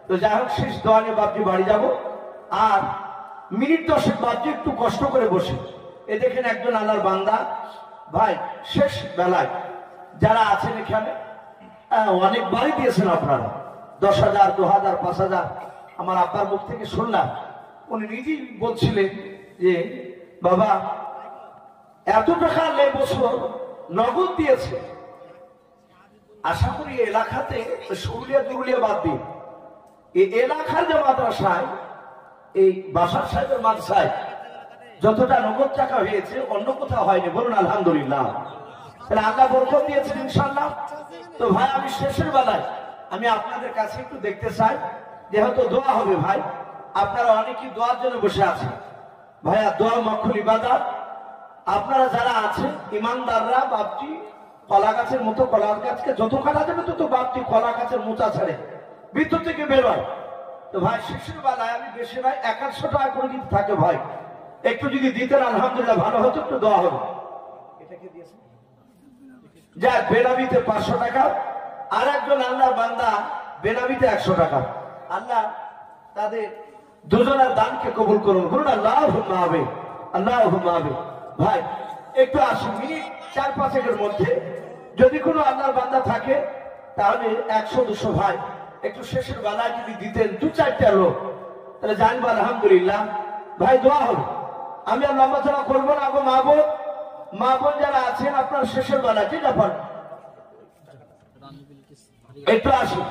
তো যাই হোক শেষ দোয়া নিয়ে বাপজি বাড়ি যাব। আর মিনিট 10 বাপজি একটু কষ্ট করে বসে, এ দেখেন একজন আল্লাহর বান্দা ভাই শেষ বেলায় যারা আছেন এখানে অনেক বাড়ি দিয়েছেন আপনারা, 10,000, 2,000, 5,000। আমার আব্বার মুখ থেকে শুনলাম, উনি নিজেই বলছিলেন যে বাবা এত টাকা বছর নগদ দিয়েছে। আশা করি এলাকাতে সরুলিয়া দুরুলিয়া বাদ দিয়ে এই এলাকার যে মাদ্রাসায়, এই বাসার সাহেবের মাদ্রাসায় যতটা নগদ টাকা হয়েছে অন্য কোথাও হয়নি। বলুন আলহামদুলিল্লাহ। তাহলে আল্লাহ বরকত দিয়েছেন ইনশাআল্লাহ। তো ভাই আমি শেষের বেলায় আমি আপনাদের কাছে একটু দেখতে চাই, যেহেতু দোয়া হবে ভাই, আপনারা অনেকেই দোয়ার জন্য বসে আছেন। ভাইয়া দোয়া মকবুল ইবাদত। আপনারা যারা আছেন ইমানদাররা, বাপটি কলা গাছের মতো, কলা গাছকে যত কাটা যাবে তত বাপটি কলা গাছের মোচা ছাড়ে ভিতর থেকে বেরোয়। তো ভাই শেষের বেলায় আমি বেশি ভাই 100 টাকা করে দিতে থাকে ভাই, একটু যদি দিতেন আলহামদুলিল্লাহ ভালো হতো, একটু দোয়া হবে। এটাকে দিয়েছেন যা বেরাবিতে 500 টাকা, আর একজন আল্লাহর বান্দা বেনামিতে 100 টাকা। আল্লাহ তাদের দুজনের দানকে কবুল করুন, বলুন আল্লাহুম্মা আমিন, আল্লাহুম্মা আমিন। ভাই একটু 80 মিনিট 4-5 মধ্যে যদি কোনো আল্লাহর বান্দা থাকে তাহলে 100-200 ভাই একটু শেষের বেলায় যদি দিতেন 2-4টা লোক, তাহলে জানবো আলহামদুলিল্লাহ ভাই দোয়া হবে। আমি আর লম্বা চড়া করবো না। মা বোন যারা আছেন আপনার শেষের বেলায় যে ব্যাপার একটু আসুন।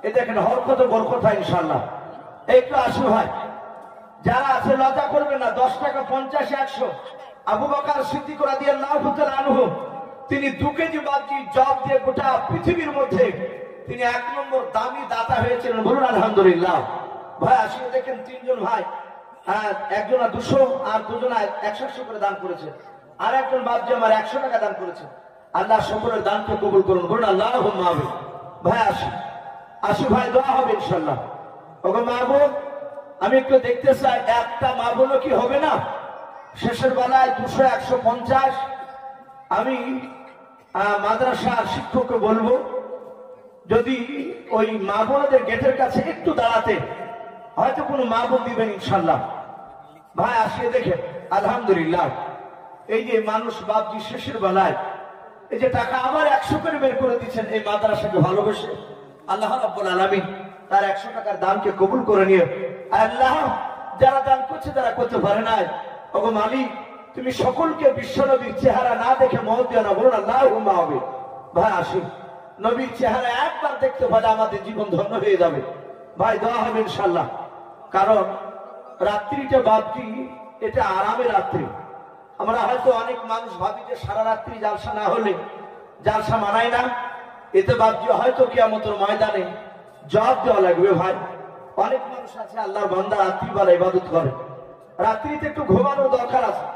এ দেখেন হরকত বরকত হয় ইনশাআল্লাহ। একটু আসুন ভাই, যারা আছে লজ্জা করবে না। 10 টাকা, 50, 100। আবু বকর সিদ্দিক রাদিয়াল্লাহু তাআলা আনহু তিনি 2 কেজি বাজি জব দিয়ে গোটা পৃথিবীর মধ্যে তিনি 1 নম্বর দামি দাতা হয়েছিলেন, বলুন আলহামদুলিল্লাহ। ভাই আসিয়ে দেখেন 3 জন ভাই, একজনা 200 আর দুজনা 100 করে দান করেছে, আর একজন বাবজি আমার 100 টাকা দান করেছে। আল্লাহ সকলের দানকে কবুল করুন, বলুন আল্লাহুম্মা আমিন। ভাই আসি ভাই দোয়া হবে ইনশাআল্লাহ। ওগো মা বোন, আমি একটু দেখতে চাই একটা মা বোনও কি হবে না শেষের বেলায় 200, 150। আমি মাদ্রাসার শিক্ষককে বলবো যদি ওই মা বোনদের গেটের কাছে একটু দাঁড়াতে, হয়তো কোনো মা বোন দিবেন ইনশাল্লাহ। ভাই আসিয়ে দেখেন আলহামদুলিল্লাহ এই যে মানুষ বাবজি শেষের বেলায় এই যে টাকা আবার 100 করে বের করে দিচ্ছেন এই মাদ্রাসাকে ভালোবেসে। আল্লাহ রাব্বুল আলামিন তার 100 টাকার দানকে কবুল করে নিয়ে। আল্লাহ যারা দান করছে তারা করতে পারে নাই, ওগো মালিক তুমি সকলকে বিশ্বনবীর চেহারা না দেখে মহৎ দিও না, বলুন আল্লাহুম্মা আমিন। ভাই আসুন, নবীর চেহারা একবার দেখতে পারে আমাদের জীবন ধন্য হয়ে যাবে। ভাই দোয়া হবে ইনশাআল্লাহ। কারণ রাত্রিটা বাবজি এটা আরামের রাত্রি। আমরা হয়তো অনেক মানুষ ভাবি যে সারা রাত্রি জালসা না হলে জালসা মানায় না, এতে বাবজি হয়তো কিয়ামতের ময়দানে জবাব দেওয়া লাগবে। ভাই অনেক মানুষ আছে আল্লাহর বান্দা রাত্রিবেলা ইবাদত করে, রাত্রিতে একটু ঘুমানোর দরকার আছে।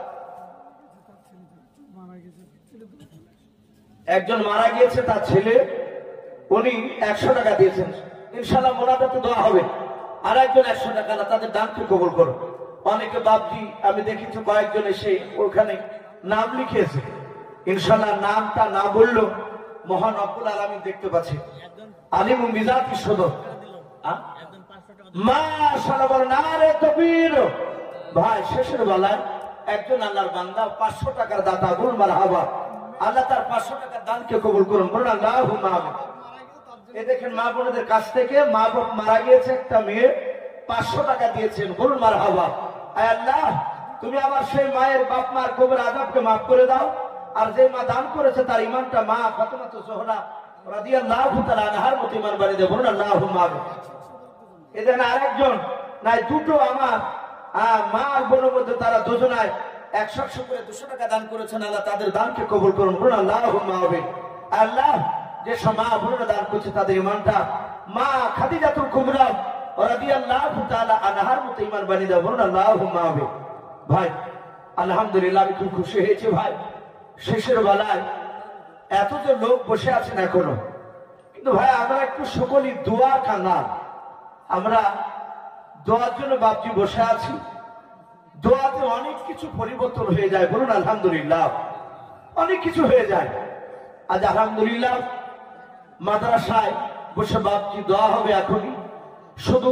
একজন মারা গিয়েছে, তার ছেলে উনি 100 টাকা দিয়েছেন, ইনশাআল্লাহ মোনাজাতে দোয়া হবে। আর একজন 100 টাকা না, তাদের দানকে কবুল করো। অনেকে বাবজি আমি দেখেছি কয়েকজন এসে ওখানে নাম লিখিয়েছে, ইনশাআল্লাহ নামটা না বললেও মহান রব্বুল আলামিন দেখতে পাচ্ছে। আলিম মিজাতি সদর মাশাআল্লাহ বলেন নারে তাকবীর। ভাই শেষের বেলায় একজন আল্লাহর বান্দা 500 টাকার দাতা, বলুন মারহাবা। আল্লাহ তার 500 টাকার দানকে কবুল করুন, বলুন আল্লাহুম্মা আমিন। এই দেখেন মা বোনদের কাছ থেকে মা বাপ মারা গিয়েছে, একটা মেয়ে 500 টাকা দিয়েছেন, বলুন মারহাবা। আয় আল্লাহ তুমি আমার সেই মায়ের বাপ মার কবর আযাবকে মাফ করে দাও, আর যে মা দান করেছে তার ইমানটা মা ফাতেমাতুজ জোহরা রাদিয়াল্লাহু তাআলা আনহার মতো ইমান বানিয়ে দেব, বলুন আল্লাহুম্মা আমিন। এদের আরেকজন নাই দুটো আমার মা আর বোনের মধ্যে তারা দুজনায় 100 করে 200 টাকা দান করেছেন, আল্লাহ তাদের দানকে কবুল করুন, বলুন আল্লাহুম্মা আমিন। আল্লাহ যে সব মা বোনেরা দান করছে তাদের ইমানটা মা খাদিজাতুল কুবরা রাদিয়াল্লাহু তাআলা আনহার মতো ইমান বানিয়ে দাও, বলুন আল্লাহুম্মা আমিন। ভাই আলহামদুলিল্লাহ আমি খুব খুশি হয়েছি। ভাই শেষের বেলায় এত যে লোক বসে আছেন এখনো, কিন্তু ভাই আমরা একটু সকলেই দোয়া কাঙ্গাল। আমরা দোয়ার জন্য বাবজি বসে আছি, দোয়াতে অনেক কিছু পরিবর্তন হয়ে যায়, বলুন আলহামদুলিল্লাহ। অনেক কিছু হয়ে যায়। আজ আলহামদুলিল্লাহ মাদ্রাসায় বসে বাবজি দোয়া হবে এখনই। শুধু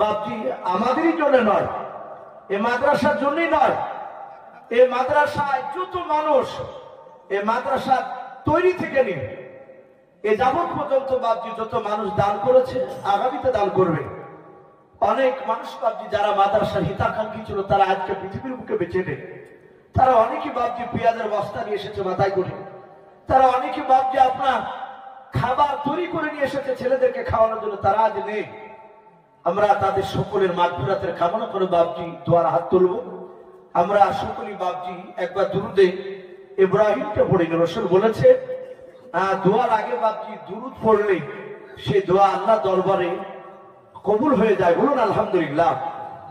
বাবজি আমাদেরই জন্য নয়, এ মাদ্রাসার জন্যই নয়, এ মাদ্রাসায় যত মানুষ এ মাদ্রাসা তৈরি থেকে নিয়ে এ যাবত পর্যন্ত বাবজি যত মানুষ দান করেছে, আগামীতে দান করবে। অনেক মানুষ বাবজি যারা মাদ্রাসার হিতাকাঙ্ক্ষী ছিল তারা আজকে পৃথিবীর বুকে বেঁচে নেই। তারা অনেকে বাবজি পেঁয়াজের বস্তা নিয়ে এসেছে মাথায় করে, তারা অনেকে বাবজি আপনার খাবার তৈরি করে নিয়ে এসেছে ছেলেদেরকে খাওয়ানোর জন্য, তারা আজ নেই। আমরা তাদের সকলের মাগফিরাতের কামনা করে বাবজি দোয়ার হাত তুলব। আমরা সকলেই বাবজি একবার দুরুদে ইব্রাহিমকে পড়ি। রাসূল বলেছে দোয়ার আগে বাবজি দুরুদ পড়লে সে দোয়া আল্লাহ দরবারে কবুল হয়ে যায়, বলুন আলহামদুলিল্লাহ।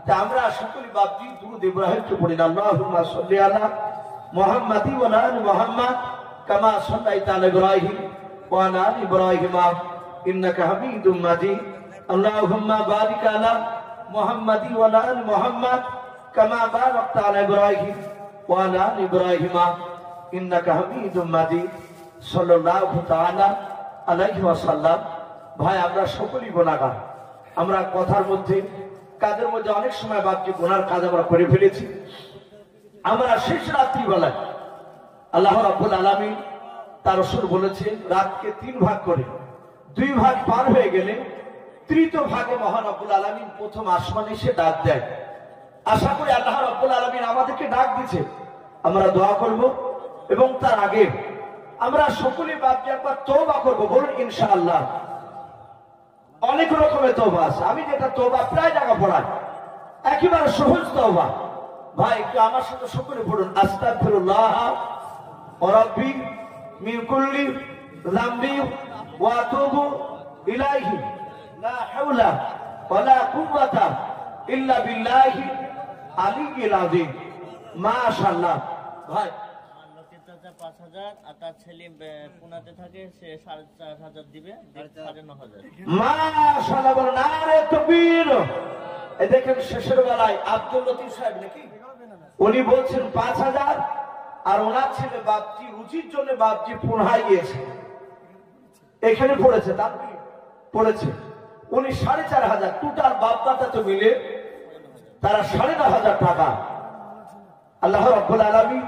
তা আমরা সকলেই বাবজি দুরুদ ইব্রাহিমকে পড়ি। আল্লাহুম্মা সাল্লি আলা মুহাম্মাদি ওয়া আলা মুহাম্মাদ কামা সাল্লাইতা আলা ইব্রাহিম ওয়া আলা আলি ইব্রাহিম ইন্নাকা হামিদুম মাজিদ। আল্লাহুম্মা বারিক আলা মুহাম্মাদি ওয়া আলা আলি মুহাম্মাদ কামা বারাকতা আলা ইব্রাহিম ওয়া আলা আলি ইব্রাহিম ইন্নাকা হামিদুম মাজিদ। সাল্লাল্লাহু তাআলা আলাইহি ওয়াসাল্লাম। ভাই আমরা সকলেই গুনাহগার। আমরা কথার মধ্যে কাজের মধ্যে অনেক সময় বাপকে গুনার কাজ আমরা করে ফেলেছি। আমরা শেষ রাত্রি বেলায় আল্লাহ রাব্বুল আলামিন তার রাসূল বলেছেন রাতকে 3 ভাগ করে 2 ভাগ পার হয়ে গেলে তৃতীয় ভাগে মহান রব্বুল আলামিন প্রথম আসমানে এসে ডাক দেয়। আশা করি আল্লাহ রাব্বুল আলামিন আমাদেরকে ডাক দিচ্ছে, আমরা দোয়া করব এবং তার আগে আমরা সকলে বাপকে একবার তওবা করব। বলুন ইনশাআল্লাহ। অনেক রকমের তওবা আছে, আমি যেটা তওবা প্রায় জায়গা পড়াই একেবারে সহজ তওবা। ভাই একটু আমার সাথে সকলে পড়ুন আস্তাগফিরুল্লাহ রাব্বি মিন কুল্লি যামবি ওয়া আতুবু ইলাইহি লা হাওলা ওয়ালা কুওয়াতা ইল্লা বিল্লাহি আলিয়্যিল আযীম। মাশাআল্লাহ। ভাই 5,000 আর তার ছেলে পুনাতে থাকে, সে 4,500 দিবে, 9,500। মাশাআল্লাহ। বলেন নারে তাকবীর। এই দেখেন শেষের বেলায় আব্দুল লতিফ সাহেব নাকি উনি বলছেন 5,000 আর ওনার ছেলে বাপজি রুচির জন্য বাপজি পুনহায় গিয়েছে, এখানে পড়েছে তার পড়েছে উনি 4,500 টোটাল বাপদাতা তো মিলে তারা 9,500 টাকা। আল্লাহ রাব্বুল আলামিন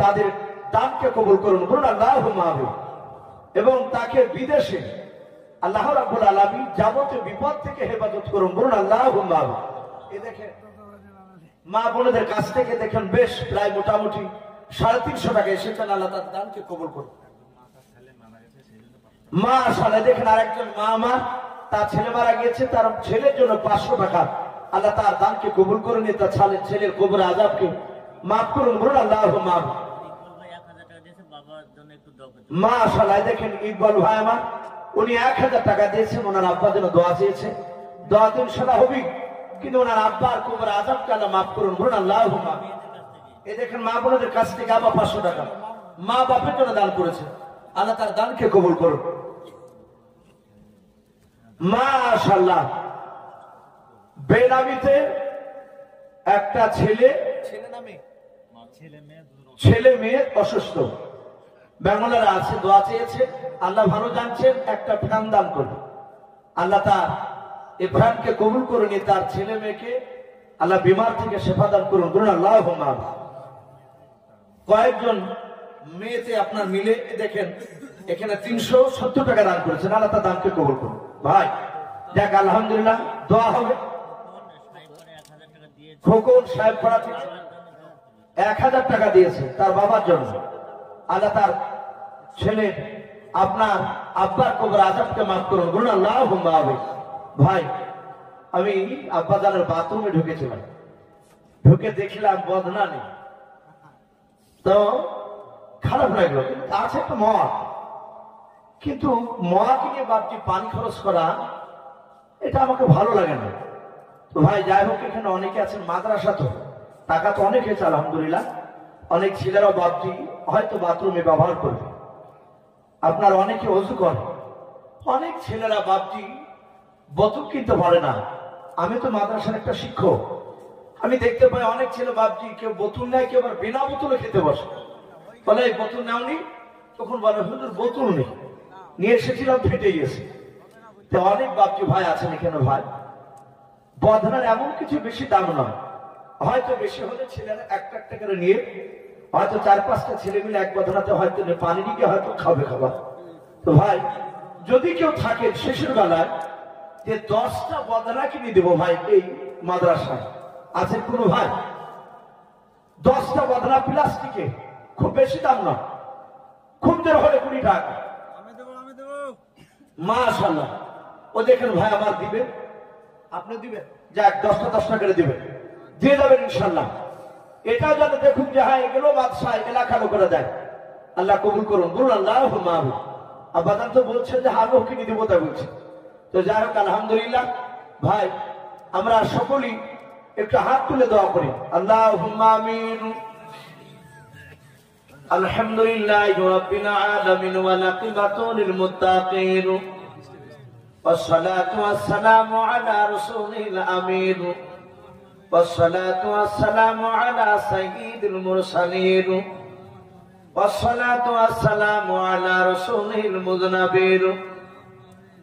তাদের দানকে কবুল করুন, বলুন আল্লাহুম্মা আমিন। এবং তাকে বিদেশে আল্লাহ রাব্বুল আলামিন যাবতীয় বিপদ থেকে হেফাজত করুন, বলুন আল্লাহুম্মা আমিন। এই দেখেন মা বোনদের কাছ থেকে দেখেন বেশ প্রায় মোটামুটি 350 টাকা এসেছেন, আল্লাহ তার দানকে কবুল করুন। মাশাআল্লাহ। দেখেন আরেকজন মা আমার তার ছেলে মারা গিয়েছে, তার ছেলের জন্য 500 টাকা, আল্লাহ তার দানকে কবুল করুন, তার ছেলের কবর আযাবকে মাফ করুন, বলুন আল্লাহুম্মা আমিন। মাশাআল্লাহ। দেখেন ইকবাল ভাই আমার উনি 1000 টাকা দিয়েছেন, ওনার আব্বার জন্য দোয়া চেয়েছে, দোয়া দিন সেটা হবে, কিন্তু ওনার আব্বার কবর আযাবকে আল্লাহ মাফ করুন, বলুন আল্লাহুম্মা আমিন। এই দেখেন মা বোনদের কাছ থেকে আবার 500 টাকা মা বাপের জন্য দান করেছে, আল্লাহ তার দানকে কবুল করুন। মাশাআল্লাহ। বেনামিতে একটা ছেলে মেয়ে অসুস্থ, ব্যাঙ্গালোরে আছে, দোয়া চেয়েছে, আল্লাহ ভালো জানছেন, একটা ফ্যান দান করবে, আল্লাহ তার এই ফ্যানকে কবুল করুন, তার ছেলে মেয়েকে আল্লাহ বিমার থেকে শেফা দান করুন, বলুন আল্লাহুম্মা আমিন। কয়েকজন মেয়েতে আপনার মিলে দেখেন এখানে 370 টাকা দান করেছেন, আল্লাহ তার দানকে কবুল করুন। ভাই দেখ আলহামদুলিল্লাহ দোয়া হবে। খোকন সাহেব পড়া থেকে 1000 টাকা দিয়েছে তার বাবার জন্য, আল্লাহ তার ছেলে আপনার আব্বার কবর আযাবকে মাফ করুন, বলুন আল্লাহুম্মা আমিন। ভাই আমি আব্বা জানের বাথরুমে ঢুকেছিলাম, ঢুকে দেখলাম বদনা নেই, তো খারাপ লাগলো, কিন্তু আছে একটা মদ, কিন্তু মদ নিয়ে বাপটি পানি খরচ করা এটা আমাকে ভালো লাগে না। তো ভাই যাই হোক এখানে অনেকে আছেন মাদ্রাসা, তো টাকা তো অনেক হয়েছে আলহামদুলিল্লাহ, অনেক ছেলেরা বাপটি হয়তো বাথরুমে ব্যবহার করবে, আপনার অনেকে ওযু করে, অনেক ছেলেরা বাপটি বোতল কিনতে পারে না। আমি তো মাদ্রাসার একটা শিক্ষক, আমি দেখতে পাই অনেক ছেলে বাপজি কেউ বোতল নেয়, কেউ আবার বিনা বোতলে খেতে বসে, বলে এই বোতল নেওনি, তখন বলে হুজুর বোতল নেই, নিয়ে এসেছিলাম ফেটে গেছে। তো অনেক বাপজি ভাই আছেন এখানে, ভাই বদনার এমন কিছু বেশি দাম নয়, হয়তো বেশি হলে ছেলেরা একটা একটা করে নিয়ে হয়তো 4-5টা ছেলে মিলে এক বদনাতে হয়তো পানি নিয়ে হয়তো খাবে খাবার। তো ভাই যদি কেউ থাকে শেষের বেলায় যে 10টা বদনা কিনে দেবো ভাই এই মাদ্রাসায়, আছে কোন ভাই? 10টা বদনা প্লাস্টিকে, খুব বেশি দাম না, খুব দেড় হলে 20 টাকা। মাশাআল্লাহ। ও দেখেন ভাই আমার দিবে, আপনি দিবেন, যাক 10টা 10টা করে দিবেন, দিয়ে যাবেন ইনশাল্লাহ। এটাও যাতে দেখুন যে হ্যাঁ এগুলো বাদশাহ এলাকা লোকেরা দেয়, আল্লাহ কবুল করুন, বলুন আল্লাহুম্মা আমিন। আব্বাজান তো বলছেন যে আমিও কিনে দিব, তা বলছে। তো যাই হোক আলহামদুলিল্লাহ ভাই আমরা সকলেই একটু হাত তুলে দোয়া করি, আল্লাহুম্মা আমিন। আলহামদুলিল্লাহি রাব্বিল আলামিন ওয়া আকিবাতু লিল মুত্তাকিন ওয়াসসালাতু ওয়াসসালামু আলা রাসূলিল আমিন ওয়াসসালাতু ওয়াসসালামু আলা সাইয়্যিদিল মুরসালিন والصلاة والسلام على رسوله المذنبين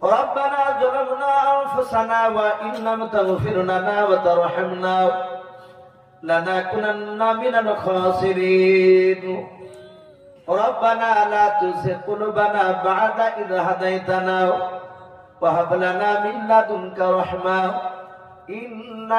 ربنا ظلمنا أنفسنا وإن لم تغفر لنا وترحمنا لنكونن من الخاسرين ربنا لا تزغ قلوبنا بعد إذ هديتنا وهب لنا من لدنك رحمة إنك